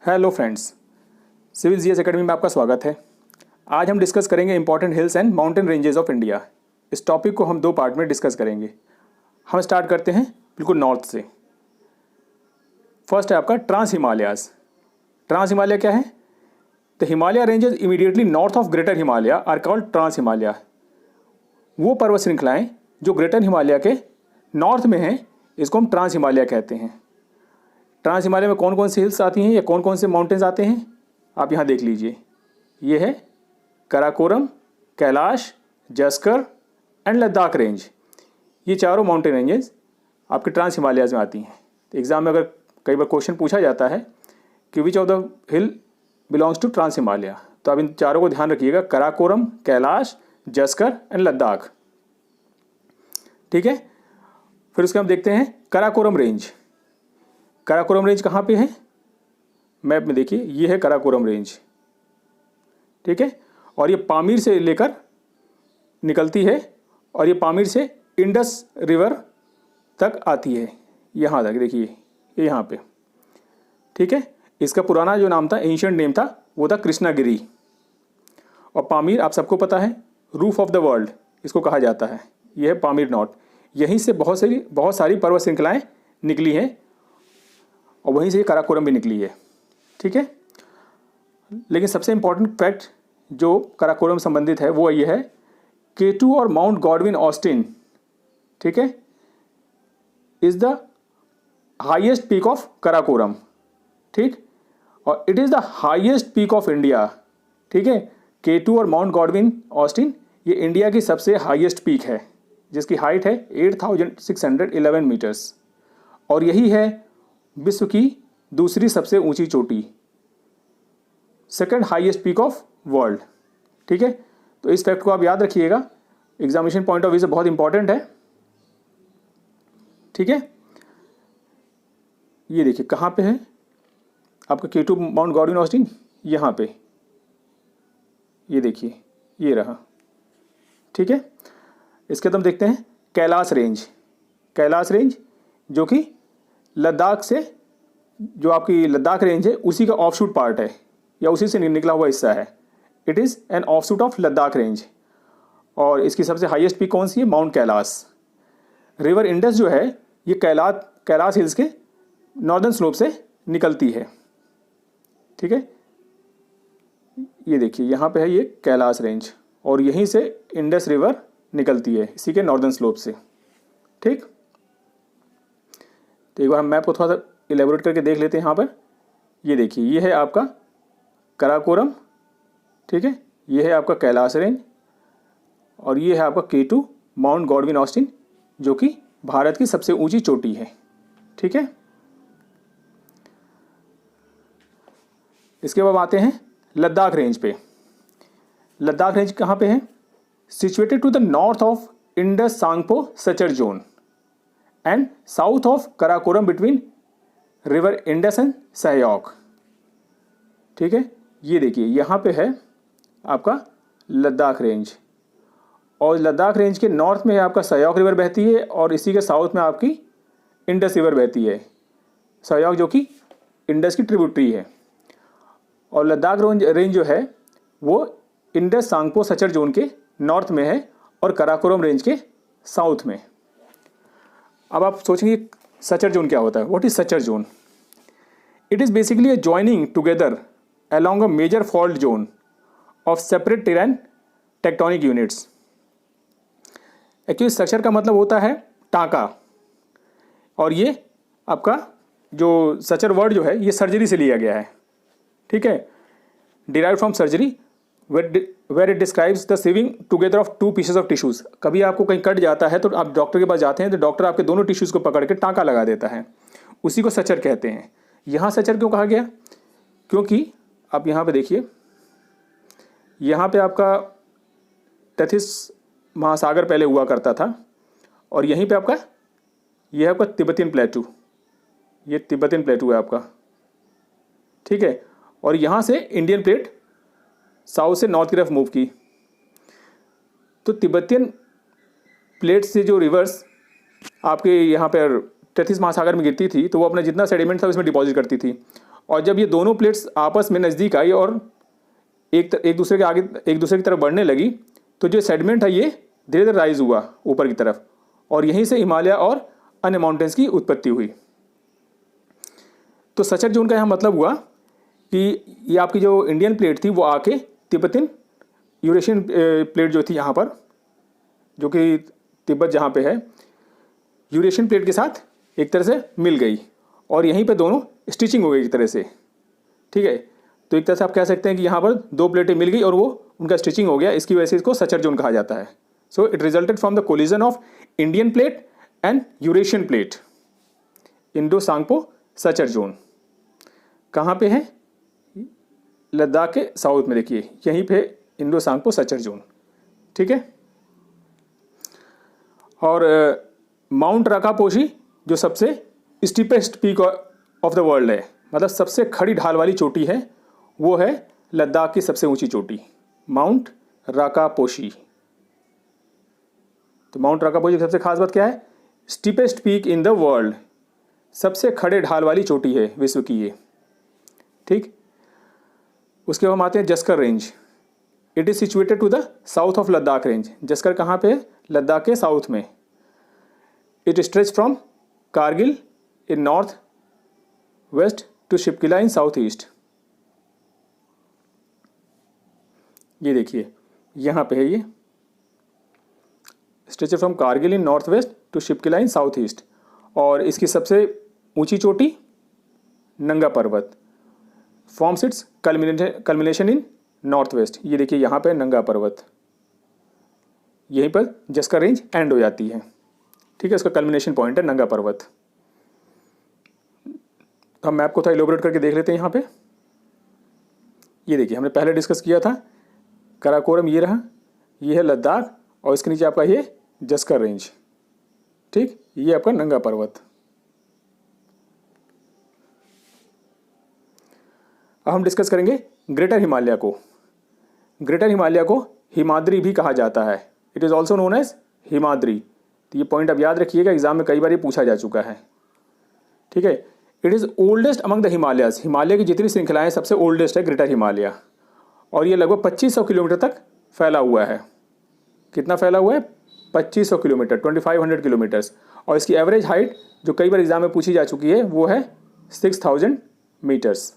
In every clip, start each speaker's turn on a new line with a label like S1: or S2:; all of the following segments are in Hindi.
S1: Hello friends, Civil GS Academy में आपका स्वागत है। आज हम डिस्कस करेंगे important hills and mountain ranges of India. इस टॉपिक को हम दो पार्ट में डिस्कस करेंगे। हम स्टार्ट करते हैं बिल्कुल नॉर्थ से। फर्स्ट है आपका ट्रांस हिमालयाज। ट्रांस हिमालय क्या है? The Himalaya ranges immediately north of greater Himalaya are called trans Himalaya. वो पर्वत श्रृंखलाएँ जो ग्रेटर हिमालय के नॉर्थ में हैं, इसको हम ट्रांस हिमालय कहते हैं। ट्रांस हिमालय में कौन कौन सी हिल्स आती हैं या कौन कौन से माउंटेन्स आते हैं, आप यहाँ देख लीजिए। ये है काराकोरम, कैलाश, जस्कर एंड लद्दाख रेंज। ये चारों माउंटेन रेंजेस आपके ट्रांस हिमालयाज में आती हैं। तो एग्जाम में अगर कई बार क्वेश्चन पूछा जाता है कि which of the hill belongs to trans Himalaya, तो आप इन चारों को ध्यान रखिएगा, काराकोरम, कैलाश, जस्कर एंड लद्दाख। ठीक है। फिर उसके हम देखते हैं काराकोरम रेंज। काराकोरम रेंज कहाँ पे है? मैप में देखिए, ये है काराकोरम रेंज। ठीक है। और ये पामीर से लेकर निकलती है और ये पामीर से इंडस रिवर तक आती है, यहाँ तक देखिए, ये यहाँ पे। ठीक है। इसका पुराना जो नाम था, एंशिएंट नेम था, वो था कृष्णागिरी। और पामीर आप सबको पता है, रूफ ऑफ द वर्ल्ड इसको कहा जाता है। यह है पामीर नॉट। यहीं से बहुत सारी पर्वत श्रृंखलाएँ निकली हैं और वहीं से ये काराकोरम भी निकली है। ठीक है। लेकिन सबसे इम्पॉर्टेंट फैक्ट जो काराकोरम संबंधित है वो ये है, K2 और माउंट गॉडविन ऑस्टिन, ठीक है, is the highest peak of Karakoram. ठीक। और it is the highest peak of India. ठीक है। K2 और माउंट गॉडविन ऑस्टिन ये इंडिया की सबसे हाईएस्ट पीक है, जिसकी हाइट है 8611 मीटर्स। और यही है विश्व की दूसरी सबसे ऊंची चोटी, second highest peak of world. ठीक है। तो इस फैक्ट को आप याद रखिएगा, एग्जामिनेशन पॉइंट ऑफ व्यू से बहुत इंपॉर्टेंट है। ठीक है। ये देखिए कहाँ पे है आपका K2 माउंट गॉडविन ऑस्टिन, यहाँ पे, ये देखिए, ये रहा। ठीक है। इसके बाद हम देखते हैं कैलाश रेंज। कैलाश रेंज जो कि लद्दाख से, जो आपकी लद्दाख रेंज है उसी का ऑफशूट पार्ट है या उसी से निकला हुआ हिस्सा है। It is an offshoot of Ladakh range. और इसकी सबसे हाईएस्ट पीक कौन सी है? माउंट कैलाश। रिवर इंडस जो है ये कैलाश हिल्स के नॉर्दर्न स्लोप से निकलती है। ठीक है। ये देखिए यहाँ पे है ये कैलाश रेंज और यहीं से इंडस रिवर निकलती है इसी के नॉर्दर्न स्लोप से। ठीक। तो एक बार हम मैप को थोड़ा सा इलेबोरेट करके देख लेते हैं। यहाँ पर ये देखिए, ये है आपका काराकोरम। ठीक है। ये है आपका कैलाश रेंज और ये है आपका K2 माउंट गॉडविन ऑस्टिन, जो कि भारत की सबसे ऊंची चोटी है। ठीक है। इसके बाद आते हैं लद्दाख रेंज पे। लद्दाख रेंज कहाँ पे है? Situated to the north of Indus Tsangpo suture zone and south of Karakoram between river Indus and Shyok. ठीक है। ये देखिए यहाँ पे है आपका लद्दाख रेंज और लद्दाख रेंज के नॉर्थ में आपका सहयोग रिवर बहती है और इसी के साउथ में आपकी इंडस रिवर बहती है। सहयोग जो कि इंडस की ट्रिब्यूटरी है। और लद्दाख रेंज जो है वो इंडस सांगपो सचर जोन के नॉर्थ में है और काराकोरम रेंज के साउथ में। अब आप सोचेंगे सचर जोन क्या होता है? What is suture zone? It is basically a joining together along a major fault zone of separate terrain tectonic units। Actually structure का मतलब होता है टाँका, और ये आपका जो सचर वर्ड जो है ये सर्जरी से लिया गया है। ठीक है। Derive from surgery where it describes the sewing together of two pieces of tissues. कभी आपको कहीं कट जाता है तो आप डॉक्टर के पास जाते हैं तो डॉक्टर आपके दोनों टिश्यूज़ को पकड़ के टाँका लगा देता है, उसी को सचर कहते हैं। यहाँ सचर क्यों कहा गया? क्योंकि आप यहाँ पे देखिए, यहाँ पे आपका तथिस महासागर पहले हुआ करता था और यहीं पे आपका यह है आपका तिब्बतियन प्लेटू। ये तिब्बतियन प्लेटू है आपका। ठीक है। और यहाँ से इंडियन प्लेट साउथ से नॉर्थ की तरफ मूव की, तो तिब्बतियन प्लेट से जो रिवर्स आपके यहाँ पर तथिस महासागर में गिरती थी तो वो अपना जितना सेडिमेंट था उसमें डिपॉजिट करती थी और जब ये दोनों प्लेट्स आपस में नज़दीक आई और एक दूसरे के आगे एक दूसरे की तरफ बढ़ने लगी, तो जो सेडिमेंट है ये धीरे धीरे राइज हुआ ऊपर की तरफ, और यहीं से हिमालय और अन्य माउंटेन्स की उत्पत्ति हुई। तो सचर जोन का यहाँ मतलब हुआ कि ये आपकी जो इंडियन प्लेट थी वो आके तिब्बतिन यूरेशियन प्लेट जो थी यहाँ पर, जो कि तिब्बत जहाँ पे है, यूरेशियन प्लेट के साथ एक तरह से मिल गई और यहीं पे दोनों स्टिचिंग हो गई एक तरह से। ठीक है, तो एक तरह से आप कह सकते हैं कि यहाँ पर दो प्लेटें मिल गई और वो उनका स्टिचिंग हो गया, इसकी वजह से इसको सचर जोन कहा जाता है। So it resulted from the collision of Indian plate and Eurasian plate, Indo Tsangpo suture zone. कहाँ पे है? लद्दाख के साउथ में, देखिए यहीं पे इंडो सांगपो सचर जोन। ठीक है, और माउंट राकापोशी जो सबसे steepest peak of the world है, मतलब सबसे खड़ी ढाल वाली चोटी है, वो है लद्दाख की सबसे ऊंची चोटी, माउंट राकापोशी। तो माउंट राकापोशी की सबसे खास बात क्या है? Steepest peak in the world, सबसे खड़े ढाल वाली चोटी है विश्व की ये। ठीक, उसके बाद हम आते हैं Zaskar range. It is situated to the south of Ladakh range. Zaskar कहाँ पे है? लद्दाख के साउथ में। It stretch from Kargil in north west to Shipki La in south east. ये देखिए यहाँ पे है, ये stretch from Kargil in north west to Shipki La in south east. और इसकी सबसे ऊंची चोटी Nanga Parbat, forms its culmination in north west. ये देखिए यहाँ पे नंगा पर्वत, यहीं पर जस्कर रेंज एंड हो जाती है। ठीक है, इसका कल्मिनेशन पॉइंट है नंगा पर्वत। तो हम मैप को थोड़ा इलोबरेट करके देख लेते हैं यहाँ पे। ये देखिए हमने पहले डिस्कस किया था, कराकोरम ये रहा, ये है लद्दाख, और इसके नीचे आपका ये जस्कर रेंज। ठीक, ये आपका नंगा पर्वत। अब हम डिस्कस करेंगे ग्रेटर हिमालय को। ग्रेटर हिमालय को हिमाद्री भी कहा जाता है। It is also known as Himadri. तो ये पॉइंट अब याद रखिएगा, एग्जाम में कई बार ये पूछा जा चुका है। ठीक है, it is oldest among the Himalayas. Himalaya की जितनी श्रृंखलाएं सबसे ओल्डेस्ट है ग्रेटर हिमालय, और ये लगभग 2500 किलोमीटर तक फैला हुआ है। कितना फैला हुआ है? 2500 किलोमीटर, 2500 किलोमीटर्स। और इसकी एवरेज हाइट जो कई बार एग्जाम में पूछी जा चुकी है वो है 6000 मीटर्स।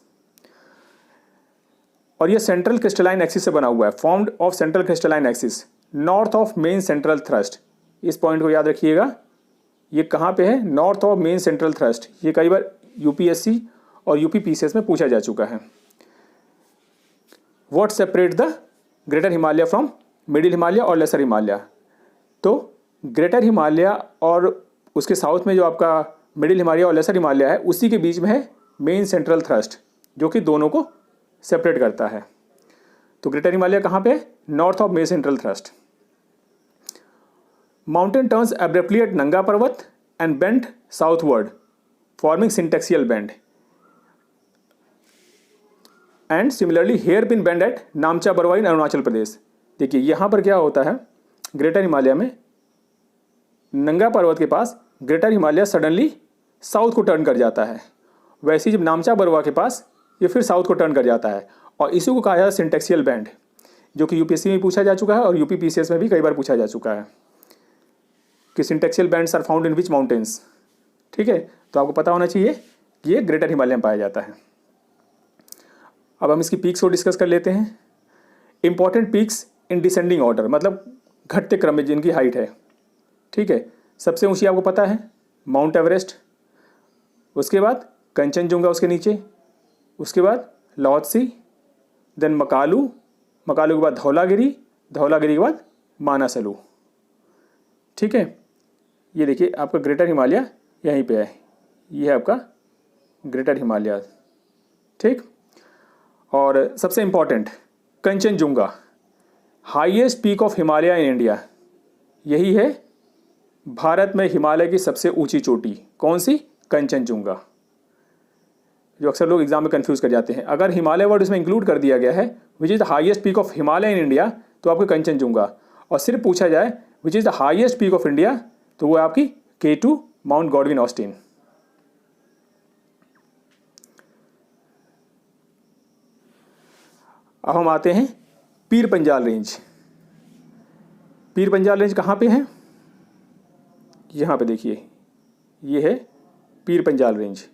S1: और ये सेंट्रल क्रिस्टलाइन एक्सिस से बना हुआ है, formed of central crystalline axis north of main central thrust. इस पॉइंट को याद रखिएगा, ये कहाँ पे है? North of main central thrust. ये कई बार यूपीएससी और यूपीपीसीएस में पूछा जा चुका है। What separate the greater Himalaya from middle Himalaya और लेसर हिमालय? तो ग्रेटर हिमालय और उसके साउथ में जो आपका मिडिल हिमालय और लेसर हिमालय है, उसी के बीच में है मेन सेंट्रल थ्रस्ट, जो कि दोनों को सेपरेट करता है। तो ग्रेटर हिमालय कहाँ पे है? North of main central thrust. Mountain turns abruptly at Nanga Parbat and bend southward forming syntaxial bend, and similarly hairpin bend at Namcha Barwa in Arunachal Pradesh. देखिए यहाँ पर क्या होता है, ग्रेटर हिमालय में नंगा पर्वत के पास ग्रेटर हिमालय सडनली साउथ को टर्न कर जाता है, वैसे ही जब नामचा बरवा के पास ये फिर साउथ को टर्न कर जाता है, और इसी को कहा जाता है सिंटेक्सियल बैंड, जो कि यूपीएससी में पूछा जा चुका है और यूपीपीसीएस में भी कई बार पूछा जा चुका है कि syntaxial bands are found in which mountains. ठीक है, तो आपको पता होना चाहिए कि ये ग्रेटर हिमालय में पाया जाता है। अब हम इसकी पीक्स को डिस्कस कर लेते हैं। Important peaks in descending order, मतलब घटते क्रम में जिनकी हाइट है। ठीक है, सबसे ऊंची आपको पता है माउंट एवरेस्ट, उसके बाद कंचनजुंगा उसके नीचे, उसके बाद लाओत्सी, देन मकालू, मकालू के बाद धौलागिरी, धौलागिरी के बाद मानसलू। ठीक है, ये देखिए आपका ग्रेटर हिमालय यहीं पे है, ये है आपका ग्रेटर हिमालय। ठीक, और सबसे important Kanchenjunga, highest peak of Himalaya in India. यही है भारत में हिमालय की सबसे ऊंची चोटी। कौन सी? कंचनजुंगा, जो अक्सर लोग एग्जाम में कंफ्यूज कर जाते हैं। अगर हिमालय वर्ड इसमें इंक्लूड कर दिया गया है विच is the highest peak of Himalaya in India, तो आपको कंचनजुंगा, और सिर्फ पूछा जाए विच is the highest peak of India, तो वो आपकी K2 माउंट गॉडविन ऑस्टिन। अब हम आते हैं पीर पंजाल रेंज। पीर पंजाल रेंज कहाँ पे है? यहाँ पे देखिए, ये है Pir Panjal range.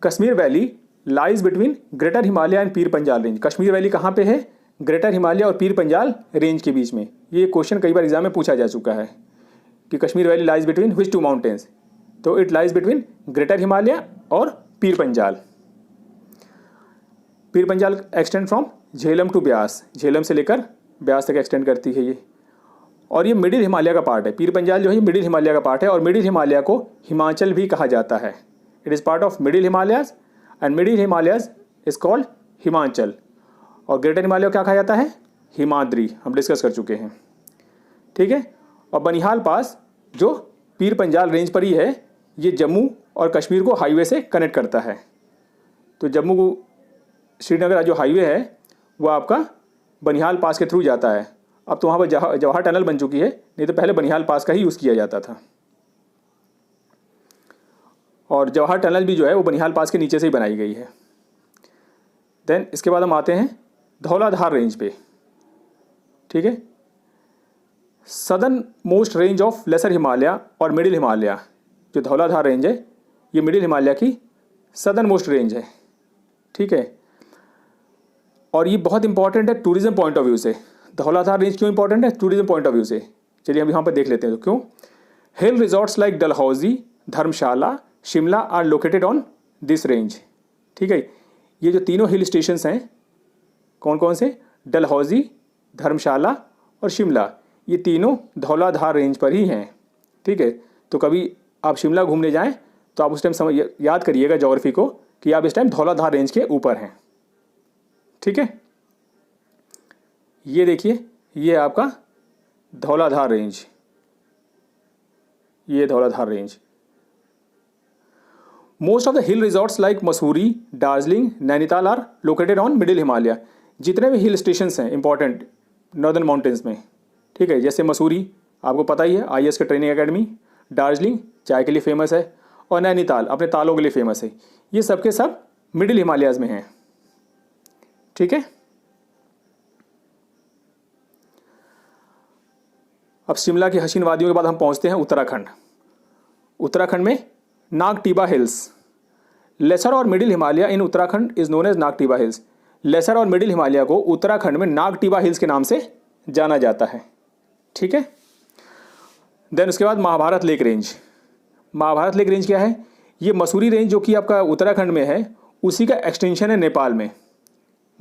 S1: Kashmir valley lies between greater Himalaya and Pir Panjal range. Kashmir valley कहाँ पे है? ग्रेटर हिमालय और पीर पंजाल रेंज के बीच में। ये क्वेश्चन कई बार एग्जाम में पूछा जा चुका है कि Kashmir valley lies between which two mountains, तो it lies between greater Himalaya और Pir Panjal. Pir Panjal extend from Jhelum to Beas, Jhelum से लेकर ब्यास तक एक्सटेंड करती है ये, और ये मिडिल हिमालय का पार्ट है। पीर पंजाल जो है ये मिडिल हिमालय का पार्ट है, और मिडिल हिमालय को हिमाचल भी कहा जाता है। It is part of middle Himalayas and middle Himalayas is called Himachal. और ग्रेटर हिमालय को क्या कहा जाता है? हिमाद्री, हम डिस्कस कर चुके हैं। ठीक है। और बनिहाल पास जो पीर पंजाल रेंज पर ही है, ये जम्मू और कश्मीर को हाईवे से कनेक्ट करता है। तो जम्मू श्रीनगर जो हाईवे है वो आपका बनिहाल पास के थ्रू जाता है। अब तो वहाँ पर जवाहर टनल बन चुकी है, नहीं तो पहले बनिहाल पास का ही यूज़ किया जाता था। और जवाहर टनल भी जो है वो बनिहाल पास के नीचे से ही बनाई गई है। देन इसके बाद हम आते हैं धौलाधार रेंज पे। ठीक है। Southern most range of lesser Himalaya और मिडिल हिमालय, जो धौलाधार रेंज है ये मिडिल हिमालय की सदर्न मोस्ट रेंज है। ठीक है। और ये बहुत इंपॉर्टेंट है टूरिज्म पॉइंट ऑफ व्यू से। धौलाधार रेंज क्यों इंपॉर्टेंट है? टूरिज्म पॉइंट ऑफ व्यू से। चलिए हम यहाँ पर देख लेते हैं तो क्यों। Hill resorts like Dalhousie, Dharamshala, Shimla are located on this range. ठीक है। ये जो तीनों हिल स्टेशंस हैं, कौन कौन से? डलहौजी, धर्मशाला और शिमला, ये तीनों धौलाधार रेंज पर ही हैं। ठीक है। तो कभी आप शिमला घूमने जाएं तो आप उस टाइम याद करिएगा ज्योग्राफी को कि आप इस टाइम धौलाधार रेंज के ऊपर हैं। ठीक है। ये देखिए, ये आपका धौलाधार रेंज, ये Dhauladhar range. Most of the hill resorts like Mussoorie, Darjeeling, Nainital are located on middle Himalaya. जितने भी हिल स्टेशंस हैं इंपॉर्टेंट नॉर्दर्न माउंटेन्स में, ठीक है, जैसे मसूरी आपको पता ही है, IAS के ट्रेनिंग एकेडमी, दार्जिलिंग चाय के लिए फेमस है, और नैनीताल अपने तालों के लिए फेमस है। ये सब के सब मिडिल हिमालयाज में हैं। ठीक है। अब शिमला की हसीन वादियों के बाद हम पहुंचते हैं उत्तराखंड। उत्तराखंड में नागटिबा हिल्स। लेसर और middle Himalaya in Uttarakhand is known as Nagtibba hills. Lesser और मिडिल हिमालय को उत्तराखंड में नागटिबा हिल्स के नाम से जाना जाता है। ठीक है। देन उसके बाद महाभारत लेक रेंज। महाभारत लेक रेंज क्या है? ये मसूरी रेंज जो कि आपका उत्तराखंड में है, उसी का एक्सटेंशन है नेपाल में।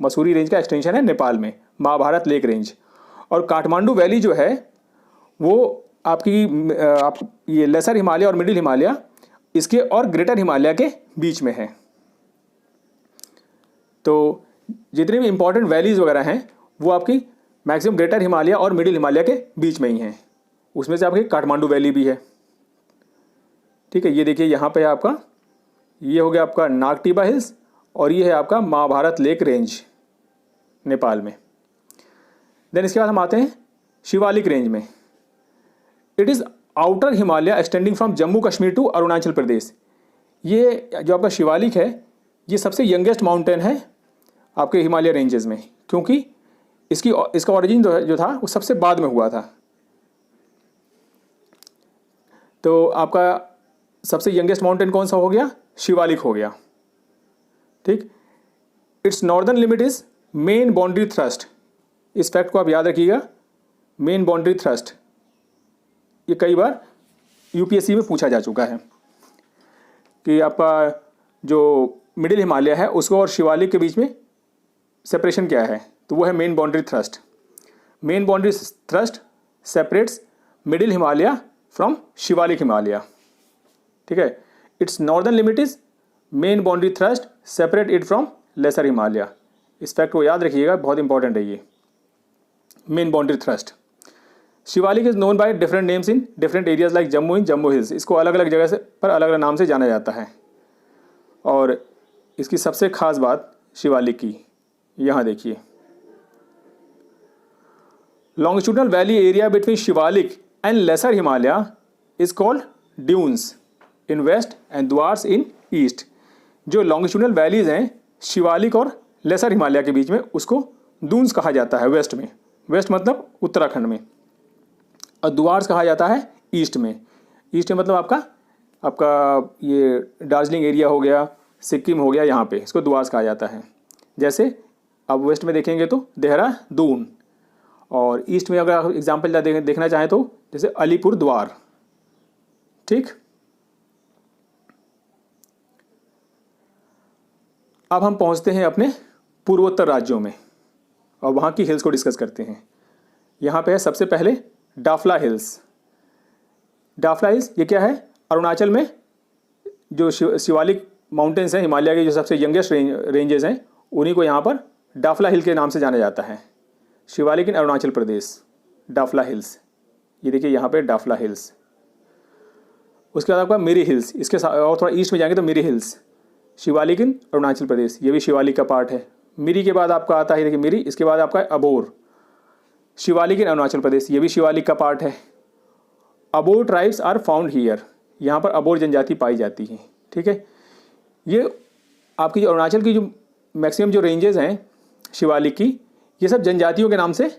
S1: मसूरी रेंज का एक्सटेंशन है नेपाल में, महाभारत लेक रेंज। और काठमांडू वैली जो है वो आपकी ये लेसर हिमालय और मिडिल हिमालय इसके और ग्रेटर हिमालय के बीच में है। तो जितने भी इंपॉर्टेंट वैलीज़ वगैरह हैं वो आपकी मैक्सिमम ग्रेटर हिमालय और मिडिल हिमालय के बीच में ही हैं। उसमें से आपकी काठमांडू वैली भी है। ठीक है। ये देखिए यहाँ पे आपका ये हो गया आपका नागटिबा हिल्स, और ये है आपका महाभारत लेक रेंज नेपाल में। देन इसके बाद हम आते हैं शिवालिक रेंज में। It is outer Himalaya extending from Jammu Kashmir to Arunachal Pradesh. ये जो आपका शिवालिक है ये सबसे यंगेस्ट माउंटेन है आपके हिमालय रेंजेस में, क्योंकि इसका ओरिजिन जो था वो सबसे बाद में हुआ था। तो आपका सबसे यंगेस्ट माउंटेन कौन सा हो गया? शिवालिक हो गया। ठीक। It's northern limit is main boundary thrust. इस फैक्ट को आप याद रखिएगा, मेन बाउंड्री थ्रस्ट। ये कई बार UPSC में पूछा जा चुका है कि आपका जो मिडिल हिमालय है उसको और शिवालिक के बीच में सेपरेशन क्या है, तो वो है main boundary thrust. Main boundary thrust separates middle Himalaya from Shivalik Himalaya. ठीक है। Its northern limit is main boundary thrust separate it from lesser Himalaya. इस फैक्ट को याद रखिएगा, बहुत इंपॉर्टेंट है ये main boundary thrust. Shivalik is known by different names in different areas like Jammu in Jammu hills. इसको अलग अलग जगह से पर अलग अलग नाम से जाना जाता है। और इसकी सबसे खास बात शिवालिक की यहाँ देखिए, longitudinal valley area between Shivalik and lesser Himalaya is called duns in west and Duars in east. जो लॉन्गिट्यूडनल वैलीज हैं शिवालिक और लेसर हिमालय के बीच में, उसको दून्स कहा जाता है वेस्ट में, वेस्ट मतलब उत्तराखंड में, और द्वार्स कहा जाता है ईस्ट में। ईस्ट में मतलब आपका ये दार्जिलिंग एरिया हो गया, सिक्किम हो गया, यहाँ पे इसको द्वार्स कहा जाता है। जैसे अब वेस्ट में देखेंगे तो देहरादून, और ईस्ट में अगर आप एग्जाम्पल देखना चाहें तो जैसे अलीपुर द्वार। ठीक, अब हम पहुंचते हैं अपने पूर्वोत्तर राज्यों में और वहाँ की हिल्स को डिस्कस करते हैं। यहाँ पे है सबसे पहले डाफला हिल्स। डाफला हिल्स ये क्या है, अरुणाचल में जो शिवालिक माउंटेन्स हैं, हिमालय के जो सबसे यंगेस्ट रेंजेस हैं, उन्हीं को यहाँ पर डाफला हिल के नाम से जाना जाता है। Shivalik in Arunachal Pradesh, Dafla hills. ये देखिए यहाँ पे डाफला हिल्स। उसके बाद आपका मिरी हिल्स, इसके साथ और थोड़ा ईस्ट में जाएंगे तो मिरी हिल्स, शिवालिक इन अरुणाचल प्रदेश, ये भी शिवालिक का पार्ट है। मिरी के बाद आपका आता है, देखिए मिरी, इसके बाद आपका अबोर, शिवालिक इन अरुणाचल प्रदेश, ये भी शिवालिक का पार्ट है। Abor tribes are found here, यहाँ पर अबोर जनजाति पाई जाती है। ठीक है, ये आपकी जो अरुणाचल की जो मैक्सिमम जो रेंजेस हैं शिवालिक की, ये सब जनजातियों के नाम से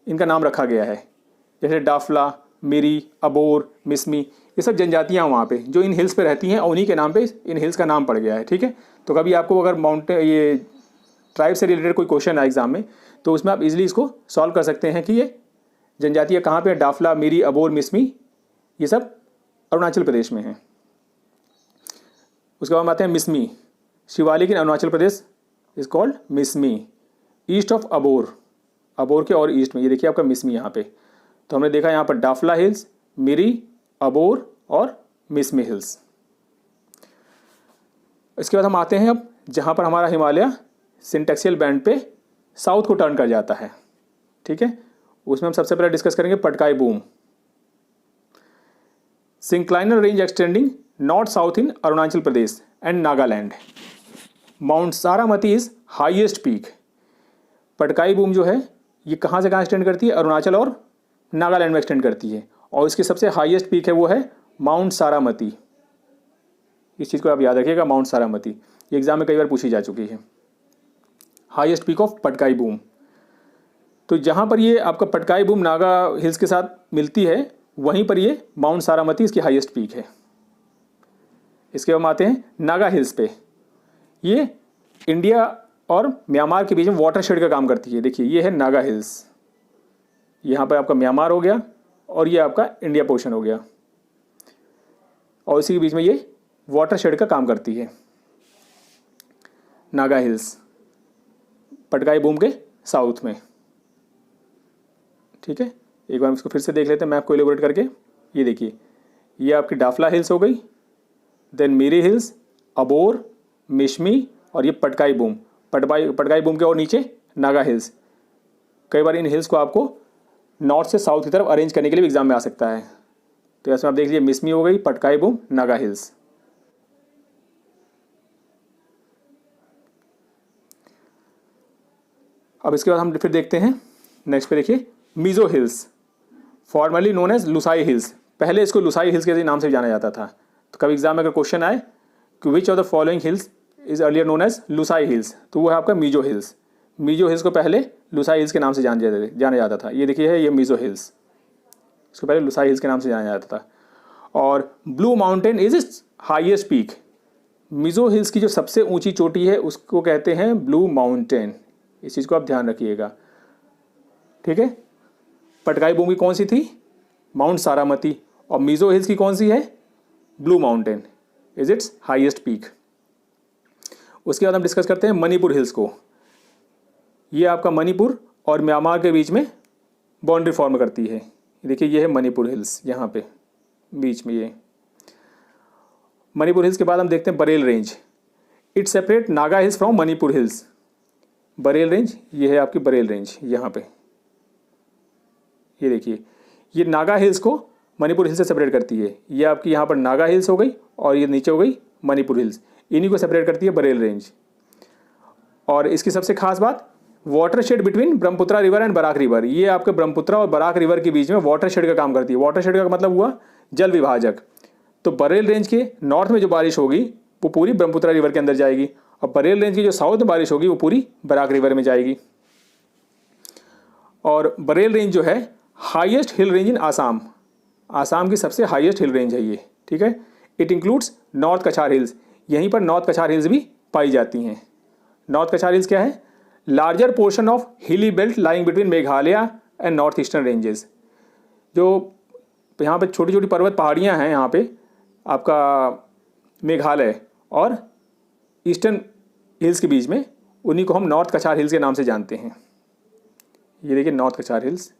S1: इनका नाम रखा गया है। जैसे डाफला, मिरी, अबोर, मिसमी, ये सब जनजातियाँ वहाँ पे जो इन हिल्स पे रहती हैं और उन्हीं के नाम पे इन हिल्स का नाम पड़ गया है। ठीक है, तो कभी आपको अगर माउंटेन ये ट्राइब से रिलेटेड कोई क्वेश्चन आए एग्जाम में, तो उसमें आप इजीली इसको सॉल्व कर सकते हैं कि ये जनजातियाँ कहाँ पे, डाफला, मिरी, अबोर, मिसमी, ये सब अरुणाचल प्रदेश में हैं। उसके बाद आते हैं Mishmi, Shivalik in Arunachal Pradesh is called Mishmi, east of Abor, Abor के और ईस्ट में, ये देखिए आपका मिसमी यहाँ पे। तो हमने देखा यहाँ पर डाफला हिल्स, मिरी, अबोर और मिसमी हिल्स। इसके बाद हम आते हैं अब जहाँ पर हमारा हिमालय सिंटेक्सियल बैंड पे साउथ को टर्न कर जाता है। ठीक है, उसमें हम सबसे पहले डिस्कस करेंगे Patkai Bum, synclinal range extending north south in Arunachal Pradesh and Nagaland. Mount Saramati is highest peak. Patkai Bum जो है ये कहाँ से कहाँ एक्सटेंड करती है, अरुणाचल और नागालैंड में एक्सटेंड करती है, और इसकी सबसे हाईएस्ट पीक है वो है माउंट सारामती। इस चीज़ को आप याद रखिएगा, माउंट सारामती, ये एग्जाम में कई बार पूछी जा चुकी है। Highest peak of Patkai boom, तो जहाँ पर ये आपका पटकाई बूम नागा हिल्स के साथ मिलती है, वहीं पर ये माउंट सारामती इसकी हाईएस्ट पीक है। इसके बाद हम आते हैं नागा हिल्स पे। ये इंडिया और म्यांमार के बीच में वाटरशेड का काम करती है। देखिए ये है नागा हिल्स, यहाँ पर आपका म्यांमार हो गया और ये आपका इंडिया पोर्शन हो गया, और इसी के बीच में ये वाटरशेड का काम करती है नागा हिल्स, पटकाई बूम के साउथ में। ठीक है, एक बार इसको फिर से देख लेते हैं मैप को एलिबोरेट करके। ये देखिए ये आपकी डाफला हिल्स हो गई, देन मिरी हिल्स, अबोर, मिशमी, और ये पटकाई बूम, पटकाई बूम के और नीचे नागा हिल्स। कई बार इन हिल्स को आपको नॉर्थ से साउथ की तरफ अरेंज करने के लिए भी एग्जाम में आ सकता है। तो ऐसे आप देख लीजिए मिसमी हो गई, पटकाई बूम, नागा हिल्स। अब इसके बाद हम फिर देखते हैं नेक्स्ट पे, देखिए Mizo hills, formerly known as Lushai hills. पहले इसको लुसाई हिल्स के नाम से जाना जाता था। तो कभी एग्जाम में अगर क्वेश्चन आए कि which of the following hills is earlier known as Lushai hills, तो वो है आपका मिजो हिल्स। मिजो हिल्स को पहले लुसाई हिल्स के नाम से जाना जाता था। ये देखिए है ये मिजो हिल्स, इसको पहले लुसाई हिल्स के नाम से जाना जाता था। और blue mountain is it's highest peak. Mizo hills की जो सबसे ऊंची चोटी है उसको कहते हैं ब्लू माउंटेन। इस चीज़ को आप ध्यान रखिएगा। ठीक है, पटकाई बूम की कौन सी थी, माउंट सारामती, और मिजो हिल्स की कौन सी है, blue mountain is it's highest peak. उसके बाद हम डिस्कस करते हैं मणिपुर हिल्स को। ये आपका मणिपुर और म्यांमार के बीच में बाउंड्री फॉर्म करती है। देखिए ये है मणिपुर हिल्स, यहाँ पे बीच में ये मणिपुर हिल्स के बाद हम देखते हैं Barail range. It separate Naga hills from Manipur hills. Barail range ये है आपकी बरेल रेंज, यहाँ पे ये देखिए ये नागा हिल्स को मणिपुर हिल्स से सेपरेट करती है। ये आपकी यहाँ पर नागा हिल्स हो गई और ये नीचे हो गई मणिपुर हिल्स, इन्हीं को सेपरेट करती है बरेल रेंज। और इसकी सबसे खास बात, watershed between Brahmaputra river and Barak river. ये आपके ब्रह्मपुत्रा और बराक रिवर के बीच में वाटरशेड का काम करती है। वाटरशेड का मतलब हुआ जल विभाजक। तो बरेल रेंज के नॉर्थ में जो बारिश होगी वो पूरी ब्रह्मपुत्रा रिवर के अंदर जाएगी, और बरेल रेंज की जो साउथ में बारिश होगी वो पूरी बराक रिवर में जाएगी। और बरेल रेंज जो है हाईएस्ट हिल रेंज इन आसाम, आसाम की सबसे हाईएस्ट हिल रेंज है ये, ठीक है। इट इंक्लूड्स नॉर्थ कछार हिल्स, यहीं पर नॉर्थ कछार हिल्स भी पाई जाती हैं। नॉर्थ कछार हिल्स क्या है? लार्जर पोर्शन ऑफ हिली belt lying between Meghalaya and north eastern ranges. जो यहाँ पे छोटी छोटी पर्वत पहाड़ियाँ हैं यहाँ पे आपका मेघालय और ईस्टर्न हिल्स के बीच में, उन्हीं को हम नॉर्थ कछार हिल्स के नाम से जानते हैं। ये देखिए नॉर्थ कछार हिल्स,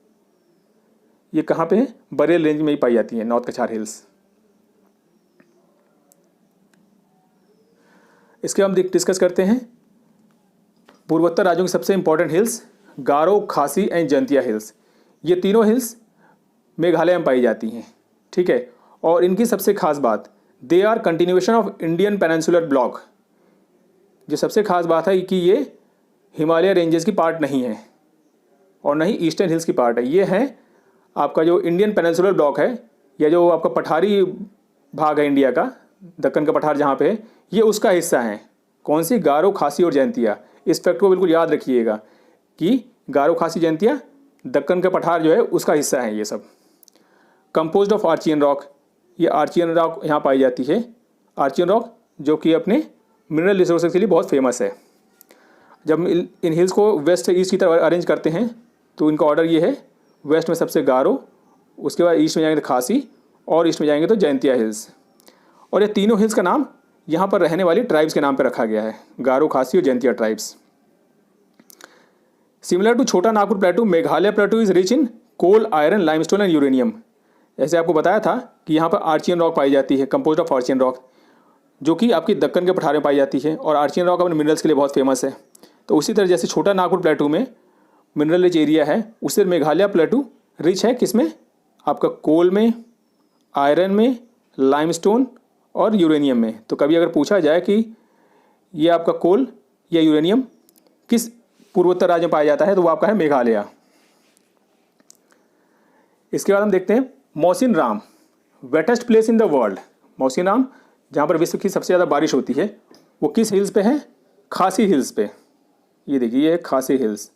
S1: ये कहाँ पे है? बरेल रेंज में ही पाई जाती है नॉर्थ कछार हिल्स। इसके हम डिस्कस करते हैं पूर्वोत्तर राज्यों की सबसे इंपॉर्टेंट हिल्स, गारो, खासी एंड जयंतिया हिल्स। ये तीनों हिल्स मेघालय में पाई जाती हैं, ठीक है। और इनकी सबसे खास बात, they are continuation of Indian peninsular block. जो सबसे खास बात है कि ये हिमालय रेंजेस की पार्ट नहीं है और न ही ईस्टर्न हिल्स की पार्ट है। ये है आपका जो इंडियन पेनिनसुलर ब्लॉक है, या जो आपका पठारी भाग है इंडिया का, दक्कन का पठार जहाँ पे है, ये उसका हिस्सा है। कौन सी? गारो, खासी और जयंतिया। इस फैक्ट को बिल्कुल याद रखिएगा कि गारो, खासी, जयंतिया दक्कन का पठार जो है उसका हिस्सा है ये सब। कंपोज्ड ऑफ आर्चियन रॉक, ये आर्चियन रॉक यहाँ पाई जाती है। आर्चियन रॉक जो कि अपने मिनरल रिसोर्सेज के लिए बहुत फेमस है। जब इन हिल्स को वेस्ट से ईस्ट की तरफ अरेंज करते हैं तो इनका ऑर्डर ये है, वेस्ट में सबसे गारो, उसके बाद ईस्ट में जाएंगे तो खासी और ईस्ट में जाएंगे तो जयंतिया हिल्स। और ये तीनों हिल्स का नाम यहाँ पर रहने वाली ट्राइब्स के नाम पर रखा गया है, गारो, खासी और Jaintia tribes. Similar to Chota Nagpur plateau, Meghalaya plateau is rich in coal, iron, limestone and uranium. ऐसे आपको बताया था कि यहाँ पर आर्चियन रॉक पाई जाती है, कंपोज्ड ऑफ आर्चियन रॉक, जो कि आपकी दक्कन के पठार में पाई जाती है। और आर्चियन रॉक अपने मिनरल्स के लिए बहुत फेमस है। तो उसी तरह जैसे छोटा नागपुर प्लेटू में मिनरल रिच एरिया है, उससे मेघालय प्लेटू रिच है किसमें? आपका कोल में, आयरन में, लाइमस्टोन और यूरेनियम में। तो कभी अगर पूछा जाए कि ये आपका कोल या यूरेनियम किस पूर्वोत्तर राज्य में पाया जाता है, तो वो आपका है मेघालय। इसके बाद हम देखते हैं Mawsynram, wettest place in the world. Mawsynram जहाँ पर विश्व की सबसे ज़्यादा बारिश होती है, वो किस हिल्स पे है? खासी हिल्स पे। ये देखिए ये है खासी हिल्स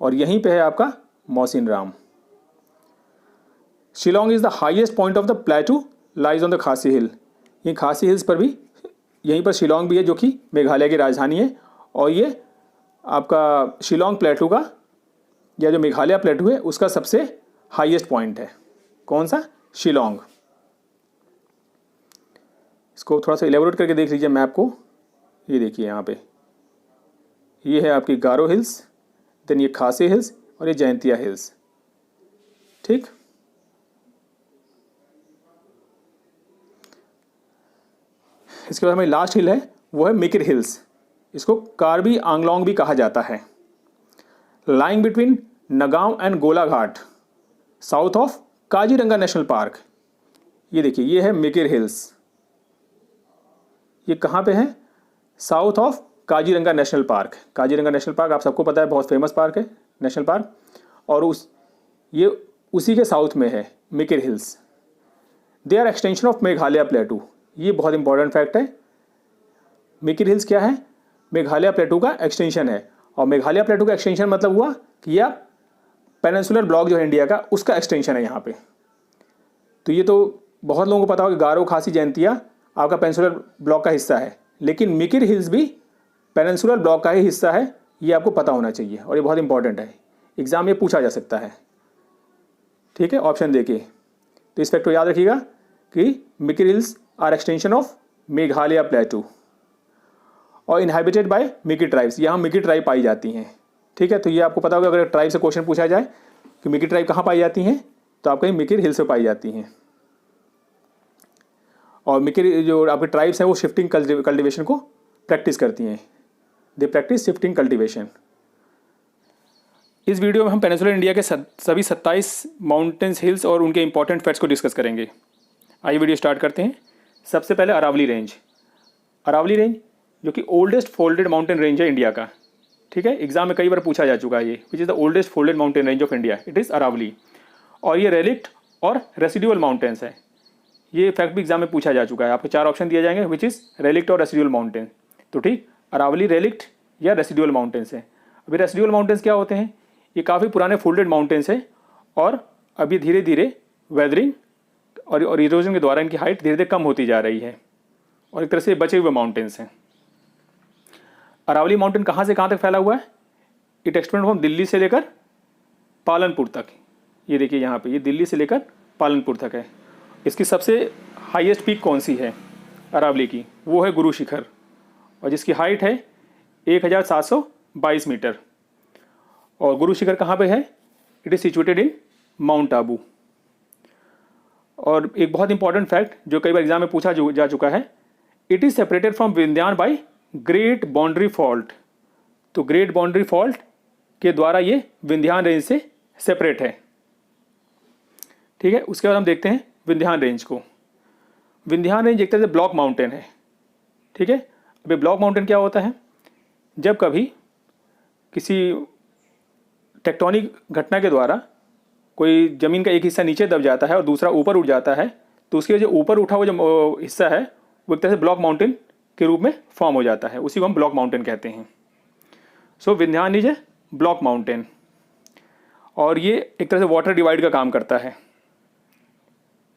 S1: और यहीं पे है आपका Mawsynram. Shillong is the highest point of the प्लेटू lies on the खासी हिल। ये खासी हिल्स पर भी, यहीं पर शिलोंग भी है जो कि मेघालय की राजधानी है। और ये आपका शिलोंग प्लेटू का, या जो मेघालय प्लेटू है उसका सबसे हाईएस्ट पॉइंट है। कौन सा? शिलोंग। इसको थोड़ा सा इलेबोरेट करके देख लीजिए मैप को। ये देखिए यहाँ पे, ये है आपकी गारो हिल्स, देन ये खासी हिल्स और ये जयंतिया हिल्स, ठीक। इसके बाद हमारी लास्ट हिल है, वो है मिकिर हिल्स। इसको कार्बी आंगलोंग भी कहा जाता है। Lying between Nagaon and Golaghat, south of Kaziranga national park. ये देखिए ये है मिकिर हिल्स। ये कहाँ पे है? South of Kaziranga national park. Kaziranga national park आप सबको पता है, बहुत फेमस पार्क है, नेशनल पार्क। और ये उसी के साउथ में है Mikir hills. They are extension of Meghalaya plateau. ये बहुत इंपॉर्टेंट फैक्ट है। मिकिर हिल्स क्या है? मेघालय प्लेटू का एक्सटेंशन है। और मेघालय प्लेटू का एक्सटेंशन मतलब हुआ कि यह पेनिनसुलर ब्लॉक जो है इंडिया का, उसका एक्सटेंशन है यहाँ पे। तो ये तो बहुत लोगों को पता होगा कि गारो, खासी, जयंतिया आपका पेनिनसुलर ब्लॉक का हिस्सा है, लेकिन मिकिर हिल्स भी पेनिनसुलर ब्लॉक का ही हिस्सा है। ये आपको पता होना चाहिए और ये बहुत इंपॉर्टेंट है, एग्जाम में पूछा जा सकता है, ठीक है। ऑप्शन देखिए, तो इस फैक्ट को याद रखिएगा कि Mikir hills are extension of Meghalaya plateau और इनहेबिटेड बाय मिकिर ट्राइब्स। यहाँ मिकिर ट्राइब पाई जाती हैं, ठीक है। तो ये आपको पता होगा, अगर ट्राइब से क्वेश्चन पूछा जाए कि मिकिर ट्राइब कहाँ पाई जाती हैं, तो आपको मिकिर हिल्स में पाई जाती हैं। और मिकिर जो आपके ट्राइब्स हैं वो शिफ्टिंग कल्टिवेशन को प्रैक्टिस करती हैं। They practice shifting cultivation. इस वीडियो में हम पेनिनसुलर इंडिया के सभी 27 माउंटेन्स, हिल्स और उनके इंपॉर्टेंट फैक्ट्स को डिस्कस करेंगे। आइए वीडियो स्टार्ट करते हैं। सबसे पहले अरावली रेंज। अरावली रेंज जो कि ओल्डेस्ट फोल्डेड माउंटेन रेंज है इंडिया का, ठीक है। एग्जाम में कई बार पूछा जा चुका है ये, which is the oldest folded mountain range of India, it is Aravalli. और ये रेलिक्ट और रेसिडुअल माउंटेन्स है। ये फैक्ट भी एग्जाम में पूछा जा चुका है। आपको 4 ऑप्शन दिए जाएंगे, विच इज़ रेलिक्ट और रेसिडुअल माउंटेन। तो ठीक, अरावली रेलिक्ट या रेसिडुअल माउंटेन्स है। अभी रेसिडुअल माउंटेन्स क्या होते हैं? ये काफ़ी पुराने फोल्डेड माउंटेन्स है और अभी धीरे धीरे वेदरिंग और इरोजन के द्वारा इनकी हाइट धीरे धीरे कम होती जा रही है और एक तरह से बचे हुए माउंटेन्स हैं। अरावली माउंटेन कहाँ से कहाँ तक फैला हुआ है? इट एक्सटेंड फ्रॉम दिल्ली से लेकर पालनपुर तक। ये देखिए यहाँ पे, ये दिल्ली से लेकर पालनपुर तक है। इसकी सबसे हाईएस्ट पीक कौन सी है अरावली की? वो है गुरु शिखर और जिसकी हाइट है 1722 मीटर। और गुरु शिखर कहाँ पे है? It is situated in mount Abu. और एक बहुत इंपॉर्टेंट फैक्ट जो कई बार एग्जाम में पूछा जा चुका है, it is separated from Vindhyan by great boundary fault. तो ग्रेट बाउंड्री फॉल्ट के द्वारा ये विंध्यान रेंज से सेपरेट है। ठीक है, उसके बाद हम देखते हैं विंध्यान रेंज को। विंध्यान रेंज एक तरह से ब्लॉक माउंटेन है। ठीक है, अब ये ब्लॉक माउंटेन क्या होता है? जब कभी किसी टेक्टोनिक घटना के द्वारा कोई ज़मीन का एक हिस्सा नीचे दब जाता है और दूसरा ऊपर उठ जाता है, तो उसके जो ऊपर उठा हुआ जो हिस्सा है वो एक तरह से ब्लॉक माउंटेन के रूप में फॉर्म हो जाता है। उसी को हम ब्लॉक माउंटेन कहते हैं। So Vindhyan is a block mountain और ये एक तरह से वाटर डिवाइड का काम करता है।